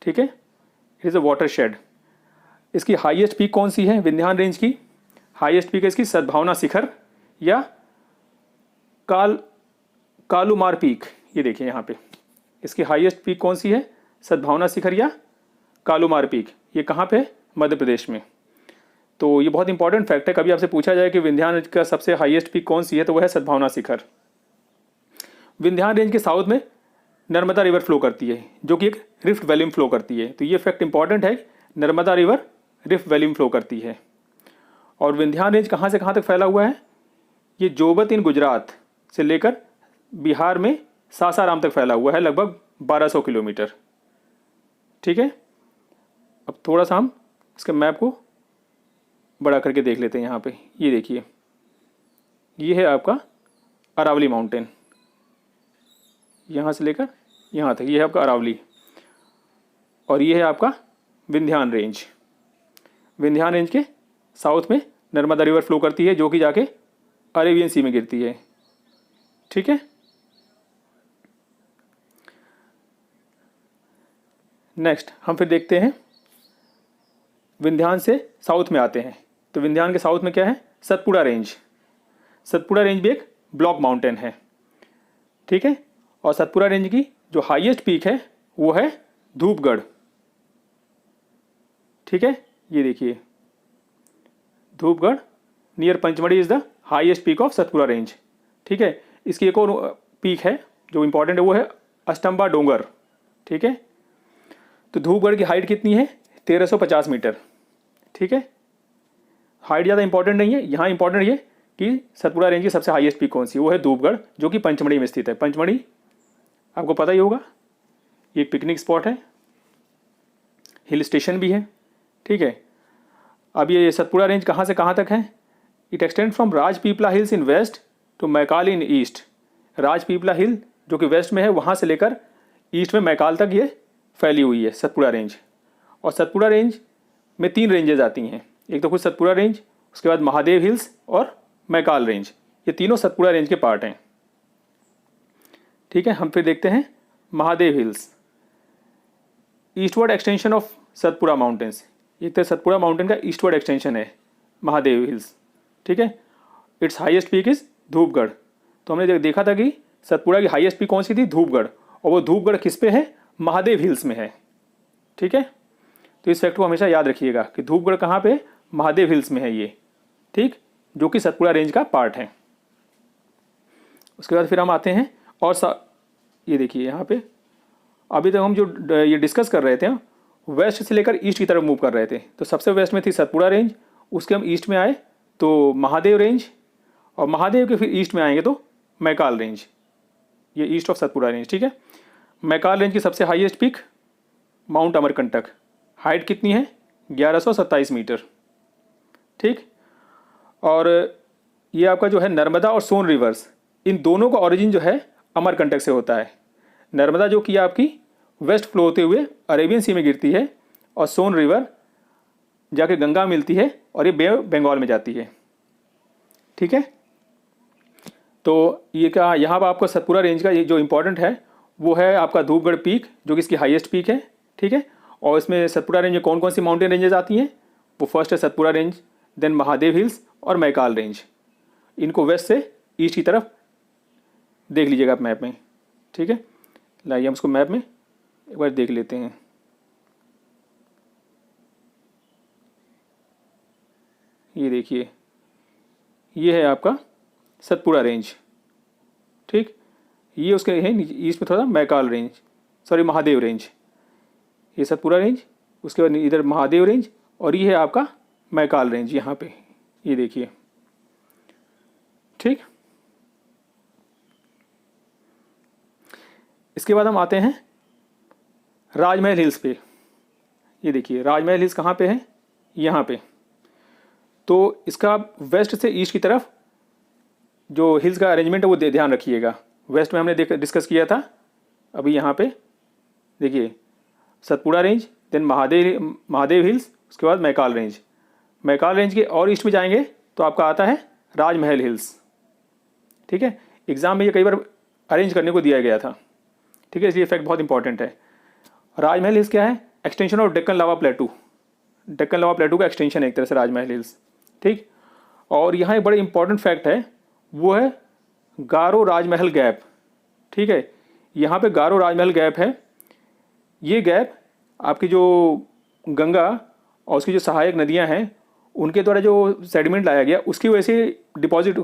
S1: ठीक है, it is a water shade. इसकी हाईएस्ट पीक कौन सी है विंध्यान रेंज की? हाईएस्ट पीक है इसकी सद्भावना शिखर या कालूमार पीक। ये देखिए यहाँ पे, इसकी हाईएस्ट पीक कौन सी है? सद्भावना शिखर या कालूमार पीक। ये कहाँ पे? मध्य प्रदेश में। तो ये बहुत इंपॉर्टेंट फैक्ट है। कभी आपसे पूछा जाए कि विंध्यान का सबसे हाईएस्ट पीक कौन सी है, तो वह है सद्भावना शिखर। विंध्यान रेंज के साउथ में नर्मदा रिवर फ्लो करती है, जो कि एक रिफ्ट वैली में फ्लो करती है। तो ये फैक्ट इंपॉर्टेंट है, नर्मदा रिवर रिफ्ट वैली में फ्लो करती है। और विंध्यान रेंज कहाँ से कहाँ तक फैला हुआ है? ये जोबत इन गुजरात से लेकर बिहार में सासाराम तक फैला हुआ है, लगभग 1200 किलोमीटर। ठीक है, अब थोड़ा सा हम इसके मैप को बड़ा करके देख लेते हैं। यहाँ पे ये देखिए, ये है आपका अरावली माउंटेन, यहाँ से लेकर यहाँ तक ये है आपका अरावली। और ये है आपका विंध्यान रेंज। विंध्यान रेंज के साउथ में नर्मदा रिवर फ्लो करती है, जो कि जाके अरेबियन सी में गिरती है। ठीक है, नेक्स्ट हम फिर देखते हैं, विंध्यान से साउथ में आते हैं। तो विंध्यान के साउथ में क्या है? सतपुड़ा रेंज। सतपुड़ा रेंज भी एक ब्लॉक माउंटेन है। ठीक है, और सतपुड़ा रेंज की जो हाईएस्ट पीक है वो है धूपगढ़। ठीक है, ये देखिए Dhupgarh near Pachmarhi is the highest peak of Satpura range. ठीक है, इसकी एक और पीक है जो इंपॉर्टेंट है, वो है अष्टम्बा डोंगर। ठीक है, तो धूपगढ़ की हाइट कितनी है? 1350 मीटर। ठीक है, हाइट ज़्यादा इंपॉर्टेंट नहीं है। यहाँ इंपॉर्टेंट ये कि सतपुड़ा रेंज की सबसे हाईएस्ट पीक कौन सी? वो है धूपगढ़, जो कि पंचमढ़ी में स्थित है। पंचमढ़ी आपको पता ही होगा, ये एक पिकनिक स्पॉट है, हिल स्टेशन भी है। ठीक है, अब ये सतपुड़ा रेंज कहाँ से कहाँ तक है? It extend from Rajpipla hills in west to Maikal in east. Rajpipla hill जो कि वेस्ट में है, वहाँ से लेकर ईस्ट में मैकाल तक ये फैली हुई है सतपुड़ा रेंज। और सतपुड़ा रेंज में 3 रेंजेज आती हैं, एक तो खुद सतपुड़ा रेंज, उसके बाद महादेव हिल्स और मैकाल रेंज। ये तीनों सतपुड़ा रेंज के पार्ट हैं। ठीक है, हम फिर देखते हैं Mahadev hills, eastward extension of Satpura mountains. ये तो सतपुड़ा माउंटेन का ईस्टवर्ड एक्सटेंशन है महादेव हिल्स। ठीक है, it's highest peak is Dhupgarh. तो हमने देखा था कि सतपुड़ा की हाईएस्ट पीक कौन सी थी? धूपगढ़। और वो धूपगढ़ किस पे है? महादेव हिल्स में है। ठीक है, तो इस फैक्ट को हमेशा याद रखिएगा कि धूपगढ़ कहाँ पे? महादेव हिल्स में है ये। ठीक, जो कि सतपुड़ा रेंज का पार्ट है। उसके बाद फिर हम आते हैं और ये देखिए यहाँ पे, अभी तक हम जो ये डिस्कस कर रहे थे वेस्ट से लेकर ईस्ट की तरफ मूव कर रहे थे। तो सबसे वेस्ट में थी सतपुड़ा रेंज, उसके हम ईस्ट में आए तो महादेव रेंज, और महादेव के फिर ईस्ट में आएंगे तो मैकाल रेंज। ये ईस्ट ऑफ सतपुड़ा रेंज। ठीक है, मैकाल रेंज की सबसे highest peak mount Amarkantak, height कितनी है? 1127 मीटर। ठीक, और ये आपका जो है नर्मदा और सोन रिवर्स, इन दोनों का ओरिजिन जो है अमरकंटक से होता है। नर्मदा जो कि आपकी वेस्ट फ्लो होते हुए अरेबियन सी में गिरती है, और सोन रिवर जाके गंगा मिलती है और ये बे ऑफ बंगाल में जाती है। ठीक है, तो ये क्या, यहाँ पर आपको सतपुरा रेंज का ये जो इम्पोर्टेंट है वो है आपका धूपगढ़ पीक, जो कि इसकी हाईएस्ट पीक है, ठीक है। और इसमें सतपुरा रेंज में कौन कौन सी माउंटेन रेंजेस आती हैं, वो फर्स्ट है Satpura range, then Mahadev hills और मैकाल रेंज। इनको वेस्ट से ईस्ट की तरफ देख लीजिएगा आप मैप में, ठीक है। लाइए हम इसको मैप में एक बार देख लेते हैं। ये देखिए, ये है आपका सतपुरा रेंज, ठीक। ये उसके है ईस्ट में थोड़ा Maikal range, sorry Mahadev range. ये सतपुरा रेंज, उसके बाद इधर महादेव रेंज, और ये है आपका मैकाल रेंज यहाँ पे, ये देखिए, ठीक। इसके बाद हम आते हैं राजमहल हिल्स पे। ये देखिए राजमहल हिल्स कहाँ पे है, यहाँ पे। तो इसका वेस्ट से ईस्ट की तरफ जो हिल्स का अरेंजमेंट है वो ध्यान रखिएगा। वेस्ट में हमने डिस्कस किया था, अभी यहाँ पे देखिए Satpura range, then Mahadev hills, उसके बाद मैकाल रेंज। मैकाल रेंज के और ईस्ट में जाएंगे तो आपका आता है राजमहल हिल्स, ठीक है। एग्जाम में ये कई बार अरेंज करने को दिया गया था, ठीक है, इसलिए फैक्ट बहुत इंपॉर्टेंट है। राजमहल हिल्स क्या है, एक्सटेंशन ऑफ डेक्कन लावा प्लेटू, डेक्कन लावा प्लेटू का एक्सटेंशन है एक तरह से राजमहल हिल्स, ठीक। और यहाँ एक बड़ा इंपॉर्टेंट फैक्ट है, वो है गारो राजमहल गैप, ठीक है। यहाँ पे गारो राजमहल गैप है। ये गैप आपकी जो गंगा और उसकी जो सहायक नदियाँ हैं उनके द्वारा जो सेडिमेंट लाया गया उसकी वजह से डिपॉजिट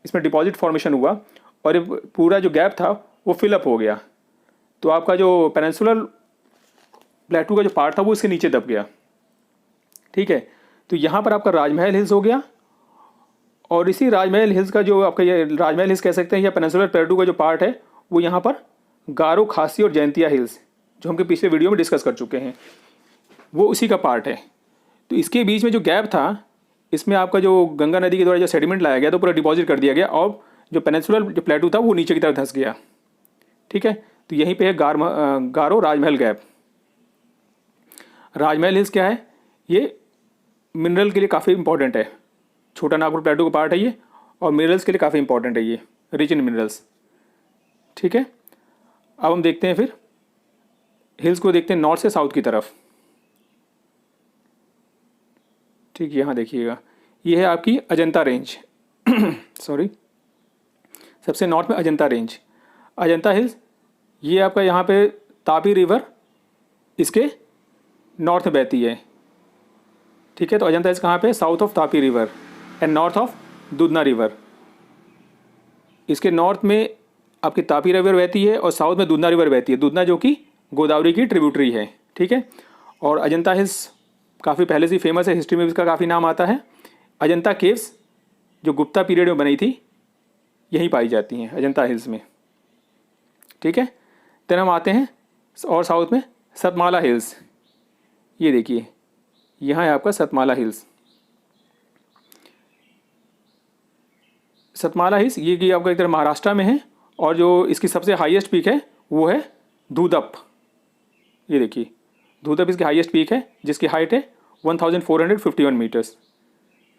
S1: इसमें डिपॉजिट फॉर्मेशन हुआ, और ये पूरा जो गैप था वो फिलअप हो गया। तो आपका जो पेनिनसुलर प्लेटू का जो पार्ट था वो इसके नीचे दब गया, ठीक है। तो यहाँ पर आपका राजमहल हिल्स हो गया, और इसी राजमहल हिल्स का जो आपका ये राजमहल हिल्स कह सकते हैं या पेनिनसुलर प्लेटू का जो पार्ट है वो यहाँ पर गारो, खासी और जयंतिया हिल्स, जो हमके पिछले वीडियो में डिस्कस कर चुके हैं, वो उसी का पार्ट है। तो इसके बीच में जो गैप था, इसमें आपका जो गंगा नदी के द्वारा जो सेडिमेंट लाया गया तो पूरा डिपॉजिट कर दिया गया, और जो पेनिनसुलर जो प्लेटू था वो नीचे की तरफ धंस गया, ठीक है। तो यहीं पे है गारो राजमहल गैप। राजमहल हिल्स क्या है, ये मिनरल के लिए काफ़ी इंपॉर्टेंट है, छोटा नागपुर प्लेटू का पार्ट है ये, और मिनरल्स के लिए काफ़ी इंपॉर्टेंट है ये, रिच इन मिनरल्स, ठीक है। अब हम देखते हैं फिर हिल्स को, देखते हैं नॉर्थ से साउथ की तरफ, ठीक। यहाँ देखिएगा, ये है आपकी अजंता रेंज सॉरी, सबसे नॉर्थ में अजंता रेंज, अजंता हिल्स। ये आपका यहाँ पे तापी रिवर इसके नॉर्थ में बहती है, ठीक है। तो अजंता हिल्स कहाँ पे, south of Tapi river and north of दूधना रिवर। इसके नॉर्थ में आपकी तापी रिवर बहती है और साउथ में दूधना रिवर बहती है, दूधना जो कि गोदावरी की ट्रिब्यूटरी है, ठीक है। और अजंता हिल्स काफ़ी पहले से फेमस है, हिस्ट्री में इसका काफ़ी नाम आता है। अजंता केव्स जो गुप्ता पीरियड में बनी थी यहीं पाई जाती हैं अजंता हिल्स में, ठीक है। देन हम आते हैं और साउथ में सतमाला हिल्स। ये देखिए यहाँ है आपका सतमाला हिल्स। सतमाला हिल्स ये आपका एक तरह महाराष्ट्र में है, और जो इसकी सबसे हाईएस्ट पीक है वो है धूदप। ये देखिए धूदप इसकी हाईएस्ट पीक है, जिसकी हाइट है 1451 मीटर्स,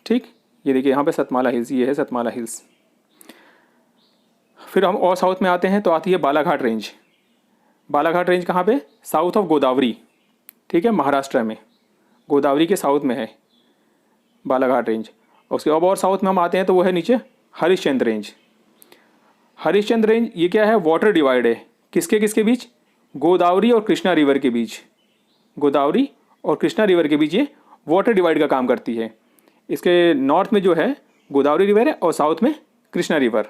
S1: ठीक। ये देखिए यहाँ पे सतमाला हिल्स, ये है सतमाला हिल्स। फिर हम और साउथ में आते हैं तो आती है बालाघाट रेंज। बालाघाट रेंज कहाँ पे, साउथ ऑफ गोदावरी, ठीक है, महाराष्ट्र में, गोदावरी के साउथ में है बालाघाट रेंज। और उसके अब और साउथ में हम आते हैं तो वो है नीचे हरिश्चंद्र रेंज। हरिश्चंद्र रेंज ये क्या है, वाटर डिवाइड है, किसके किसके बीच, गोदावरी और कृष्णा रिवर के बीच, गोदावरी और कृष्णा रिवर के बीच ये वाटर डिवाइड का काम करती है। इसके नॉर्थ में जो है गोदावरी रिवर है और साउथ में कृष्णा रिवर।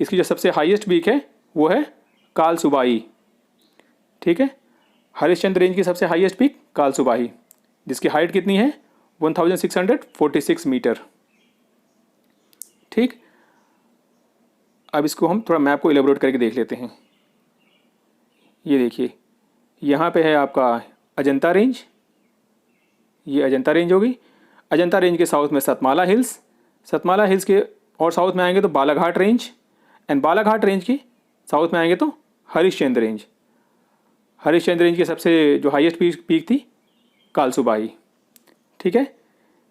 S1: इसकी जो सबसे हाईएस्ट पीक है वो है कालसुबाई, ठीक है। हरिश्चंद्र रेंज की सबसे हाईएस्ट पीक कालसुबाई, जिसकी हाइट कितनी है 1646 मीटर, ठीक। अब इसको हम थोड़ा मैप को इलेबोरेट करके देख लेते हैं। ये देखिए यहाँ पे है आपका अजंता रेंज, ये अजंता रेंज होगी। अजंता रेंज के साउथ में सतमाला हिल्स, सतमाला हिल्स के और साउथ में आएंगे तो Balaghat range, and Balaghat range की साउथ में आएंगे तो हरिश्चंद्र रेंज। हरिश्चंद्र रेंज की सबसे जो हाईएस्ट पीक थी कालसुबाई, ठीक है।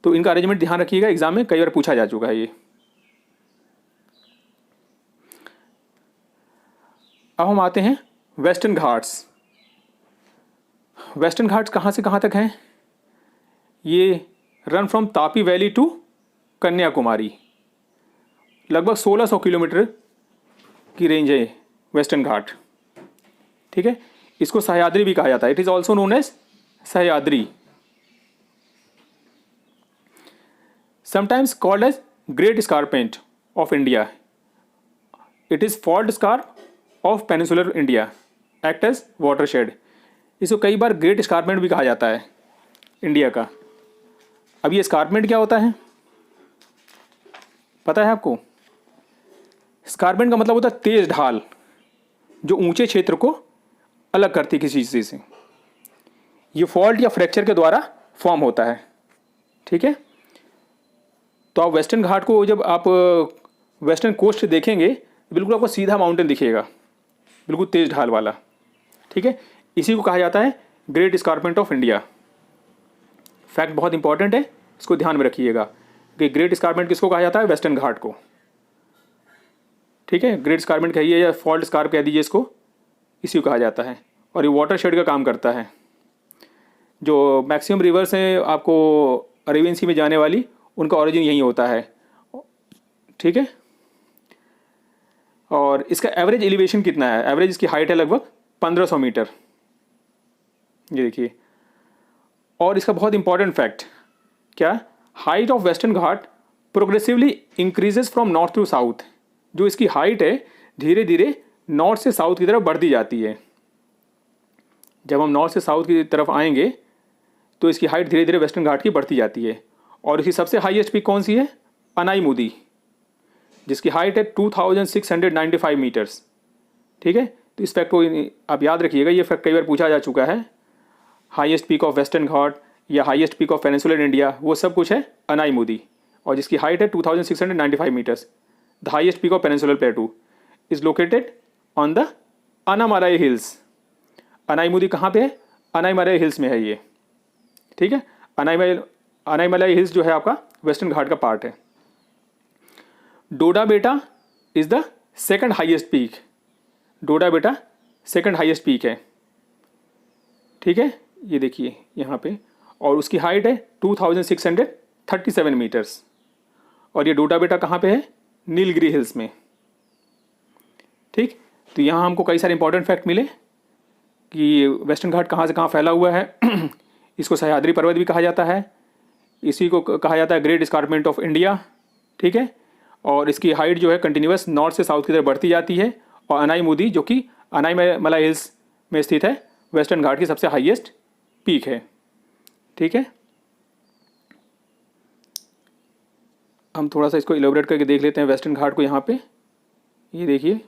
S1: तो इनका अरेंजमेंट ध्यान रखिएगा, एग्जाम में कई बार पूछा जा चुका है ये। अब हम आते हैं वेस्टर्न घाट्स। वेस्टर्न घाट्स कहाँ से कहाँ तक हैं? ये run from Tapi valley to Kanyakumari, लगभग 1600 किलोमीटर की रेंज है वेस्टर्न घाट। ठीक है, इसको सह्याद्री भी कहा जाता है। It is also known as Sahyadri, sometimes called as great escarpment of India. It is fault scarp of peninsular India, act as watershed. इसको कई बार ग्रेट स्कारपेंट भी कहा जाता है इंडिया का। अब ये स्कारपेंट क्या होता है पता है आपको? स्कारपेंट का मतलब होता है तेज ढाल, जो ऊंचे क्षेत्र को अलग करती है किसी चीज़ से। ये फॉल्ट या फ्रैक्चर के द्वारा फॉर्म होता है। ठीक है, तो आप वेस्टर्न घाट को जब आप वेस्टर्न कोस्ट देखेंगे, बिल्कुल आपको सीधा माउंटेन दिखेगा, बिल्कुल तेज ढाल वाला। ठीक है, इसी को कहा जाता है great escarpment of India. Fact बहुत इंपॉर्टेंट है, इसको ध्यान में रखिएगा कि ग्रेट स्कारपेंट किसको कहा जाता है? वेस्टर्न घाट को। ठीक है, ग्रेट स्कारपेंट कहिए या फॉल्ट स्कारप कह दीजिए इसको, इसी को कहा जाता है। और ये वाटर शेड का काम करता है। जो मैक्सिमम रिवर्स हैं आपको अरेबियन सी में जाने वाली, उनका ओरिजिन यही होता है। ठीक है, और इसका एवरेज एलिवेशन कितना है? एवरेज इसकी हाइट है लगभग 1500 मीटर, ये देखिए। और इसका बहुत इंपॉर्टेंट फैक्ट क्या? Height of western Ghat progressively increases from north to south. जो इसकी हाइट है धीरे धीरे नॉर्थ से साउथ की तरफ बढ़ती जाती है। जब हम नॉर्थ से साउथ की तरफ आएंगे तो इसकी हाइट धीरे धीरे वेस्टर्न घाट की बढ़ती जाती है। और इसकी सबसे हाईएस्ट पीक कौन सी है? अनाईमुदी, जिसकी हाइट है 2695 मीटर्स। ठीक है, तो इस फैक्ट को आप याद रखिएगा, ये फैक्ट कई बार पूछा जा चुका है। हाईएस्ट पीक ऑफ वेस्टर्न घाट या highest peak of peninsular India, वो सब कुछ है अनाईमुदी, और जिसकी हाइट है 2695 metres. The highest peak of peninsular plateau is located on the Anamalai hills. Anamudi कहाँ पे है? अनाईमलाई हिल्स में है ये। ठीक है, अनाईमलाई हिल्स जो है आपका वेस्टर्न घाट का पार्ट है। Doda Betta is the second highest peak. Doda Betta second highest peak है। ठीक है, ये देखिए यहाँ पे, और उसकी हाइट है 2637 मीटर्स। और ये डोडा बेटा कहाँ पे है? नीलगिरी हिल्स में। ठीक, तो यहाँ हमको कई सारे इंपॉर्टेंट फैक्ट मिले कि वेस्टर्न घाट कहाँ से कहाँ फैला हुआ है। इसको सह्याद्री पर्वत भी कहा जाता है, इसी को कहा जाता है ग्रेट स्कारपेंट ऑफ इंडिया। ठीक है, और इसकी हाइट जो है कंटिन्यूस नॉर्थ से साउथ की तरफ बढ़ती जाती है। और अनाईमुदी जो कि अनाईमलाई हिल्स में स्थित है, वेस्टर्न घाट की सबसे हाईएस्ट पीक है। ठीक है, हम थोड़ा सा इसको इलेबोरेट करके देख लेते हैं वेस्टर्न घाट को। यहाँ पे ये देखिए,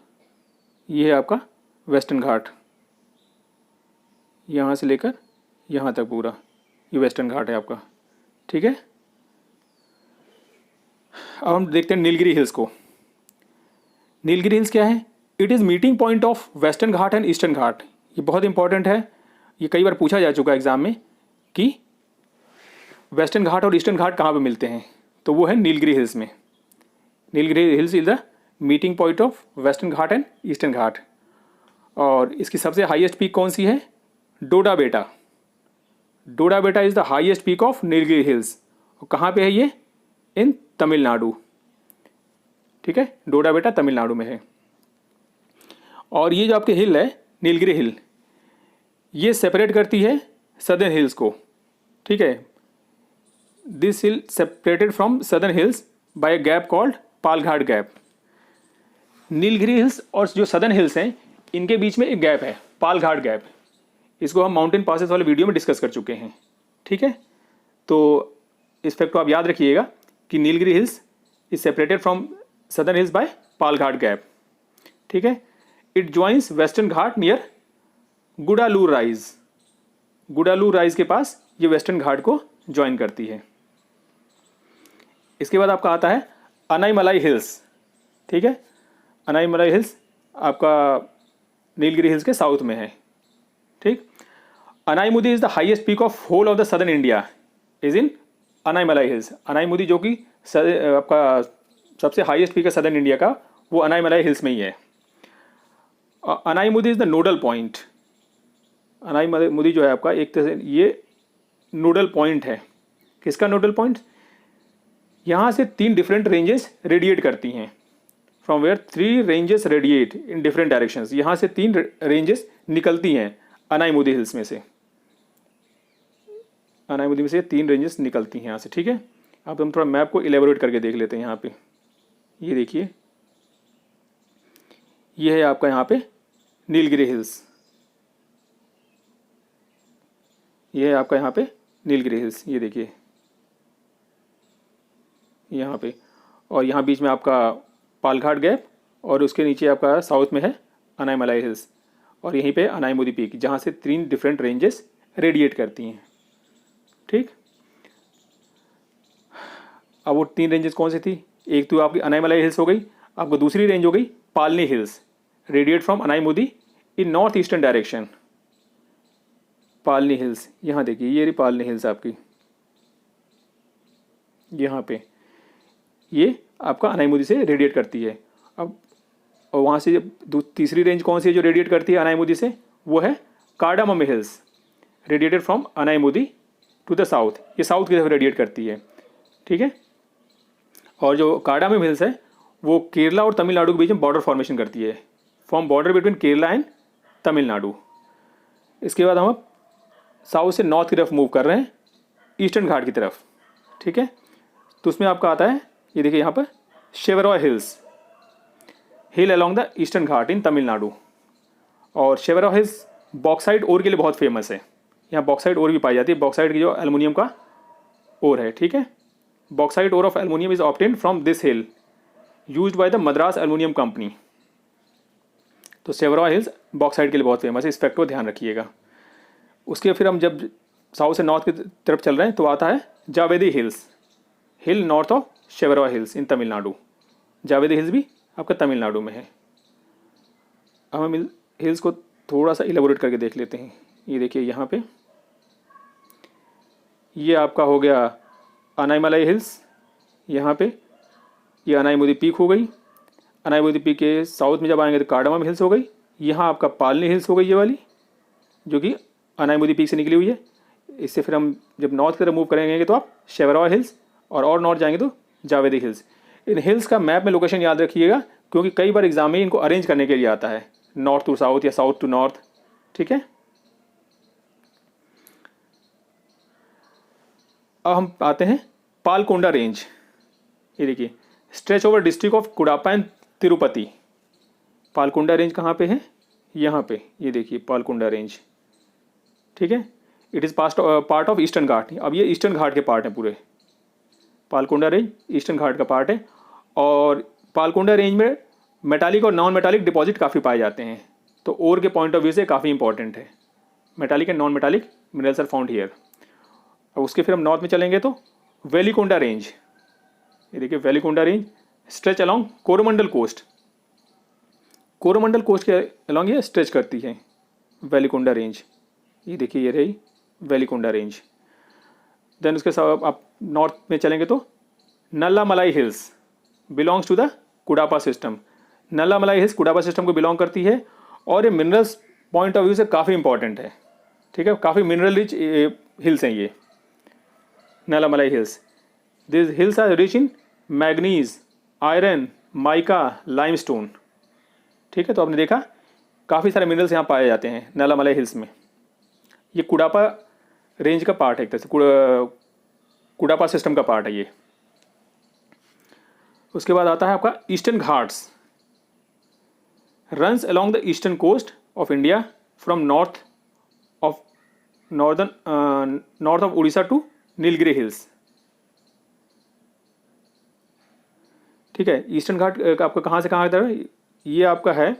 S1: ये है आपका वेस्टर्न घाट, यहाँ से लेकर यहाँ तक पूरा ये वेस्टर्न घाट है आपका। ठीक है, अब हम देखते हैं नीलगिरी हिल्स को। नीलगिरी हिल्स क्या है? It is meeting point of western ghat and eastern ghat. ये बहुत इंपॉर्टेंट है, ये कई बार पूछा जा चुका है एग्जाम में कि वेस्टर्न घाट और ईस्टर्न घाट कहाँ पे मिलते हैं, तो वो है नीलगिरी हिल्स में। Nilgiri hills is the meeting point of western ghat and eastern घाट। और इसकी सबसे हाईएस्ट पीक कौन सी है? डोडा बेटा। डोडा बेटा is the highest peak of Nilgiri hills. और कहाँ पे है ये? इन तमिलनाडु। ठीक है, डोडा बेटा तमिलनाडु में है। और ये जो आपकी हिल है नीलगिरी हिल, ये सेपरेट करती है सदर्न हिल्स को। ठीक है, this hill separated from southern hills by a gap called Palghat gap. Nilgiri hills और जो सदर्न हिल्स हैं, इनके बीच में एक गैप है, पालघाट गैप। इसको हम माउंटेन पासेस वाले वीडियो में डिस्कस कर चुके हैं। ठीक है, तो इस फैक्ट को आप याद रखिएगा कि Nilgiri hills is separated from southern hills by Palghat gap. ठीक है, it joins western Ghat near Gudalur rise. Gudalur rise के पास ये वेस्टर्न घाट को ज्वाइन करती है। इसके बाद आपका आता है अनाईमलाई हिल्स। ठीक है, अनाईमलाई हिल्स आपका नीलगिरी हिल्स के साउथ में है। ठीक, Anamudi is the highest peak of whole of the southern India is in Anamalai hills. Anamudi जो कि आपका सबसे हाईएस्ट पीक है सदर्न इंडिया का, वो अनाईमलाई हिल्स में ही है। Anamudi is the nodal point. Anamudi जो है आपका एक तरह से ये नोडल पॉइंट है। किसका नोडल पॉइंट? यहाँ से 3 डिफरेंट रेंजेस रेडिएट करती हैं। From where 3 ranges radiate in different directions. यहाँ से 3 रेंजेस निकलती हैं अनाईमुदी हिल्स में से। अनाईमुदी में से 3 रेंजेस निकलती हैं यहाँ से, ठीक है। अब हम थोड़ा मैप को इलेबोरेट करके देख लेते हैं। यहाँ पे ये देखिए, ये है आपका यहाँ पे नीलगिरी हिल्स। ये है आपका यहाँ पे नीलगिरी हिल्स, ये देखिए यहाँ पे। और यहाँ बीच में आपका पालघाट गैप और उसके नीचे आपका साउथ में है अनाईमलाई हिल्स और यहीं पे अनाईमुदी पीक, जहाँ से 3 डिफरेंट रेंजेस रेडिएट करती हैं, ठीक। अब वो 3 रेंजेस कौन सी थी? एक तो आपकी अनाईमलाई हिल्स हो गई, आपको दूसरी रेंज हो गई Palani hills, radiate from Anamudi in north eastern direction. Palani hills, यहाँ देखिए ये रही पालनी हिल्स आपकी, यहाँ पे ये आपका अनाईमुदी से रेडिएट करती है। अब और वहाँ से जब तीसरी रेंज कौन सी है जो रेडिएट करती है अनाईमुदी से? वो है cardamom hills, radiated from Anamudi to the south. ये साउथ की तरफ रेडिएट करती है, ठीक है। और जो कार्डामम हिल्स है वो केरला और तमिलनाडु के बीच में बॉर्डर फॉर्मेशन करती है, from border between Kerala and Tamil Nadu. इसके बाद हम साउथ से नॉर्थ की तरफ मूव कर रहे हैं, ईस्टर्न घाट की तरफ, ठीक है। तो उसमें आपका आता है, ये देखिए यहाँ पर Shevaroy hills, hill along the eastern ghat in Tamil Nadu. और शेवरॉय हिल्स बॉक्साइट ओर के लिए बहुत फेमस है। यहाँ बॉक्साइट ओर भी पाई जाती है, बॉक्साइट की जो एल्युमिनियम का ओर है, ठीक है। Bauxite ore of aluminium is obtained from this hill used by the Madras aluminium company. तो शेवरॉय हिल्स बॉक्साइट के लिए बहुत फेमस है, इस फैक्ट को ध्यान रखिएगा। उसके फिर हम जब साउथ से नॉर्थ की तरफ चल रहे हैं तो आता है Javadi hills, hill north of Shevaroy hills in Tamil Nadu. Javadi hills भी आपका तमिलनाडु में है। अब हम हिल्स को थोड़ा सा इलेबोरेट करके देख लेते हैं। ये देखिए यहाँ पे ये आपका हो गया अनाईमलाई हिल्स, यहाँ पे ये अनाईमुदी पीक हो गई। अनाईमुदी पीक के साउथ में जब आएंगे तो कार्डामम हिल्स हो गई। यहाँ आपका पालनी हिल्स हो गई, ये वाली जो कि अनाईमुदी पीक से निकली हुई है। इससे फिर हम जब नॉर्थ की तरफ मूव करेंगे तो आप शेवरॉय हिल्स और नॉर्थ जाएंगे तो जावेदी हिल्स। इन हिल्स का मैप में लोकेशन याद रखिएगा, क्योंकि कई बार एग्जाम में इनको अरेंज करने के लिए आता है, नॉर्थ टू साउथ या साउथ टू नॉर्थ, ठीक है। अब हम आते हैं पालकोंडा रेंज। ये देखिए stretch over district of Cuddapah and Tirupati. Palkonda range कहाँ पे है? यहाँ पे, ये देखिए पालकोंडा रेंज, ठीक है। It is part of eastern ghat. अब ये ईस्टर्न घाट के पार्ट हैं पूरे। पालकोंडा रेंज ईस्टर्न घाट का पार्ट है। और पालकोंडा रेंज में मेटालिक और नॉन मेटालिक डिपॉजिट काफ़ी पाए जाते हैं, तो ओर के पॉइंट ऑफ व्यू से काफ़ी इंपॉर्टेंट है। Metallic and non metallic minerals are found here. अब उसके फिर हम नॉर्थ में चलेंगे तो वेलिकोंडा रेंज। ये देखिए Velikonda range stretch along Coromandel coast. Coromandel coast के अलॉन्ग ये स्ट्रेच करती है वेलिकोंडा रेंज। ये देखिए ये रही वेलिकोंडा रेंज। देन उसके साथ आप नॉर्थ में चलेंगे तो Nallamalai hills belongs to the Cuddapah system. Nallamalai hills Cuddapah system को बिलोंग करती है और ये मिनरल्स पॉइंट ऑफ व्यू से काफ़ी इंपॉर्टेंट है, ठीक है। काफ़ी मिनरल रिच हिल्स हैं ये Nallamalai hills. This hills are rich in manganese, iron, mica, limestone, ठीक है। तो आपने देखा काफ़ी सारे मिनरल्स यहाँ पाए जाते हैं नल्लामलाई हिल्स में। ये कुडापा रेंज का पार्ट है, एक तरह से कुडापा सिस्टम का पार्ट है ये। उसके बाद आता है आपका eastern Ghats. Runs along the eastern coast of India from north of Orissa to Nilgiri hills, ठीक है। ईस्टर्न घाट आपका कहाँ से कहाँ तक है? ये आपका है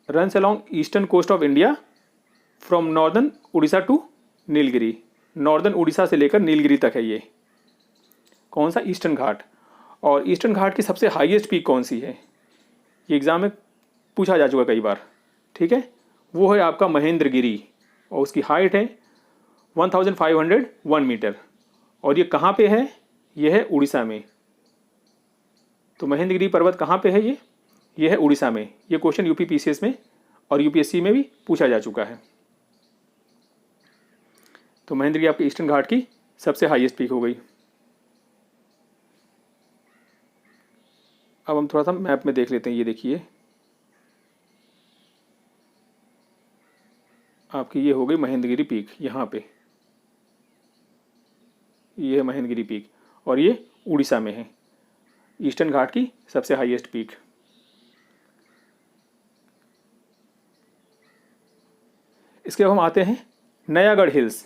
S1: runs along eastern coast of India from northern Orissa to Nilgiri. Northern Orissa से लेकर नीलगिरी तक है ये। कौन सा? ईस्टर्न घाट। और ईस्टर्न घाट की सबसे हाईएस्ट पीक कौन सी है? ये एग्ज़ाम में पूछा जा चुका कई बार, ठीक है। वो है आपका महेंद्रगिरी और उसकी हाइट है 1501 मीटर। और ये कहाँ पे है? ये है उड़ीसा में। तो महेंद्रगिरी पर्वत कहाँ पे है? ये ये है उड़ीसा में। ये क्वेश्चन यूपी पीसीएस में और यूपीएससी में भी पूछा जा चुका है। तो महेंद्रगिरी आपकी ईस्टर्न घाट की सबसे हाईएस्ट पीक हो गई। अब हम थोड़ा सा मैप में देख लेते हैं। ये देखिए आपकी ये हो गई महेंद्रगिरी पीक, यहाँ पे ये है महेंद्रगिरी पीक और ये उड़ीसा में है, ईस्टर्न घाट की सबसे हाईएस्ट पीक। इसके बाद हम आते हैं नयागढ़ हिल्स।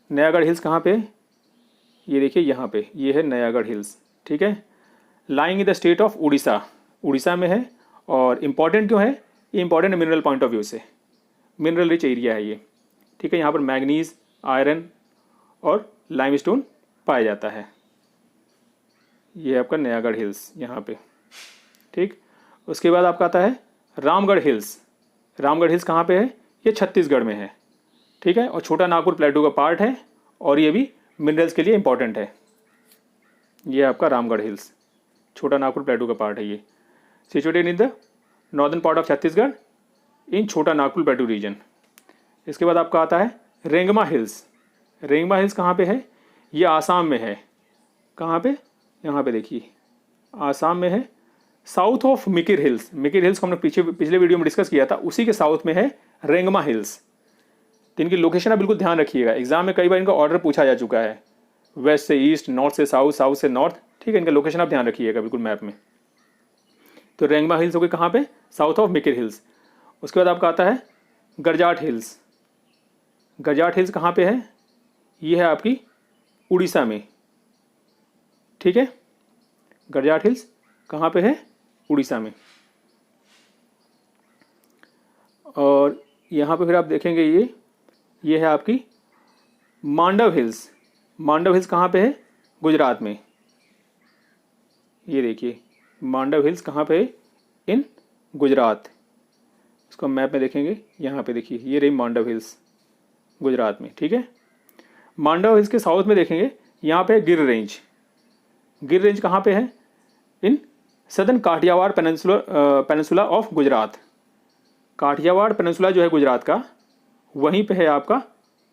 S1: नयागढ़ हिल्स कहाँ पे है? ये देखिए यहाँ पे, ये है नयागढ़ हिल्स, ठीक है। Lying in the state of Orissa, Orissa में है। और इम्पॉर्टेंट क्यों है? ये important mineral point of view से, मिनरल रिच एरिया है ये, ठीक है। यहाँ पर मैग्नीज, आयरन और लाइमस्टोन पाया जाता है। ये है आपका नयागढ़ हिल्स यहाँ पे, ठीक। उसके बाद आपका आता है रामगढ़ हिल्स। रामगढ़ हिल्स कहाँ पे है? ये छत्तीसगढ़ में है, ठीक है। और छोटा नागपुर प्लेटू का पार्ट है और ये भी मिनरल्स के लिए इंपॉर्टेंट है। ये आपका रामगढ़ हिल्स छोटा नागपुर प्लेटू का पार्ट है। ये situated in the northern part of Chhattisgarh in Chota Nagpur प्लेटू reason. इसके बाद आपका आता है रेंगमा हिल्स। रेंगमा हिल्स कहाँ पे है? ये आसाम में है। कहाँ पे? यहाँ पे देखिए, आसाम में है, south of Mikir hills. Mikir hills को हमने पिछले वीडियो में डिस्कस किया था, उसी के साउथ में है रेंगमा हिल्स। तो इनकी लोकेशन आप बिल्कुल ध्यान रखिएगा, एग्जाम में कई बार इनका ऑर्डर पूछा जा चुका है, वेस्ट से ईस्ट, नॉर्थ से साउथ, साउथ से नॉर्थ, ठीक है। इनका लोकेशन आप ध्यान रखिएगा बिल्कुल मैप में। तो रेंगमा हिल्स हो गई कहाँ पे? South of Mikir hills. उसके बाद आपका आता है गरजाट हिल्स। गरजाट हिल्स कहाँ पे है? ये है आपकी उड़ीसा में, ठीक है। गरजाट हिल्स कहाँ पे है? उड़ीसा में। और यहाँ पे फिर आप देखेंगे ये है आपकी मांडव हिल्स। मांडव हिल्स कहाँ पे है? गुजरात में। ये देखिए मांडव हिल्स कहाँ पे है? इन गुजरात। इसको हम मैप में देखेंगे, यहाँ पे देखिए ये रही मांडव हिल्स गुजरात में, ठीक है। मांडव हिल्स के साउथ में देखेंगे, यहाँ पे गिर रेंज। गिर रेंज कहाँ पे है? In southern Kathiawar peninsula of Gujarat. Kathiawar peninsula जो है गुजरात का, वहीं पे है आपका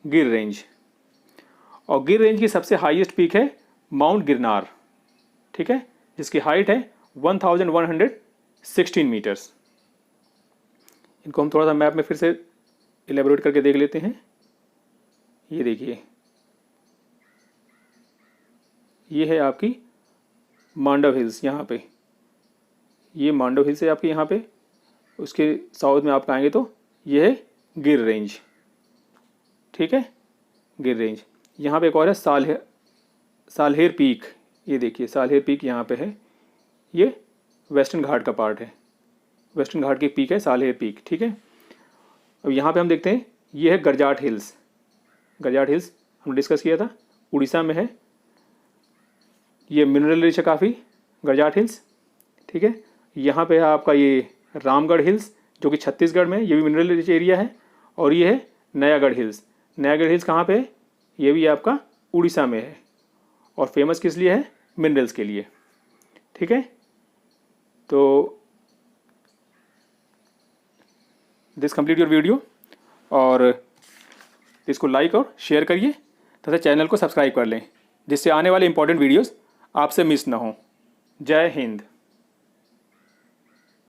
S1: गिर रेंज। और गिर रेंज की सबसे हाईएस्ट पीक है माउंट गिरनार, ठीक है, जिसकी हाइट है 1116 मीटर्स। इनको हम थोड़ा सा मैप में फिर से इलेबोरेट करके देख लेते हैं। ये देखिए ये है आपकी मांडव हिल्स, यहाँ पे ये मांडव हिल्स है आपकी यहाँ पे। उसके साउथ में आप आएंगे तो ये है गिर रेंज, ठीक है, गिर रेंज। यहाँ पे एक और है सालहेर पीक। ये देखिए सालहेर पीक यहाँ पे है, ये वेस्टर्न घाट का पार्ट है, वेस्टर्न घाट की पीक है सालहेर पीक, ठीक है। अब यहाँ पे हम देखते हैं ये है गरजाट हिल्स। गरजाट हिल्स हमने डिस्कस किया था, उड़ीसा में है। ये मिनरल रिच है काफ़ी, गरजाट हिल्स, ठीक है। यहाँ पे है आपका ये रामगढ़ हिल्स जो कि छत्तीसगढ़ में, ये भी मिनरल रिच एरिया है। और ये है नयागढ़ हिल्स। नयागढ़ हिल्स कहाँ पे है? ये भी आपका उड़ीसा में है और फेमस किस लिए है? मिनरल्स के लिए, ठीक है। तो दिस कंप्लीट योर वीडियो, और इसको लाइक और शेयर करिए तथा चैनल को सब्सक्राइब कर लें, जिससे आने वाले इंपॉर्टेंट वीडियोस आपसे मिस ना हो। जय हिंद।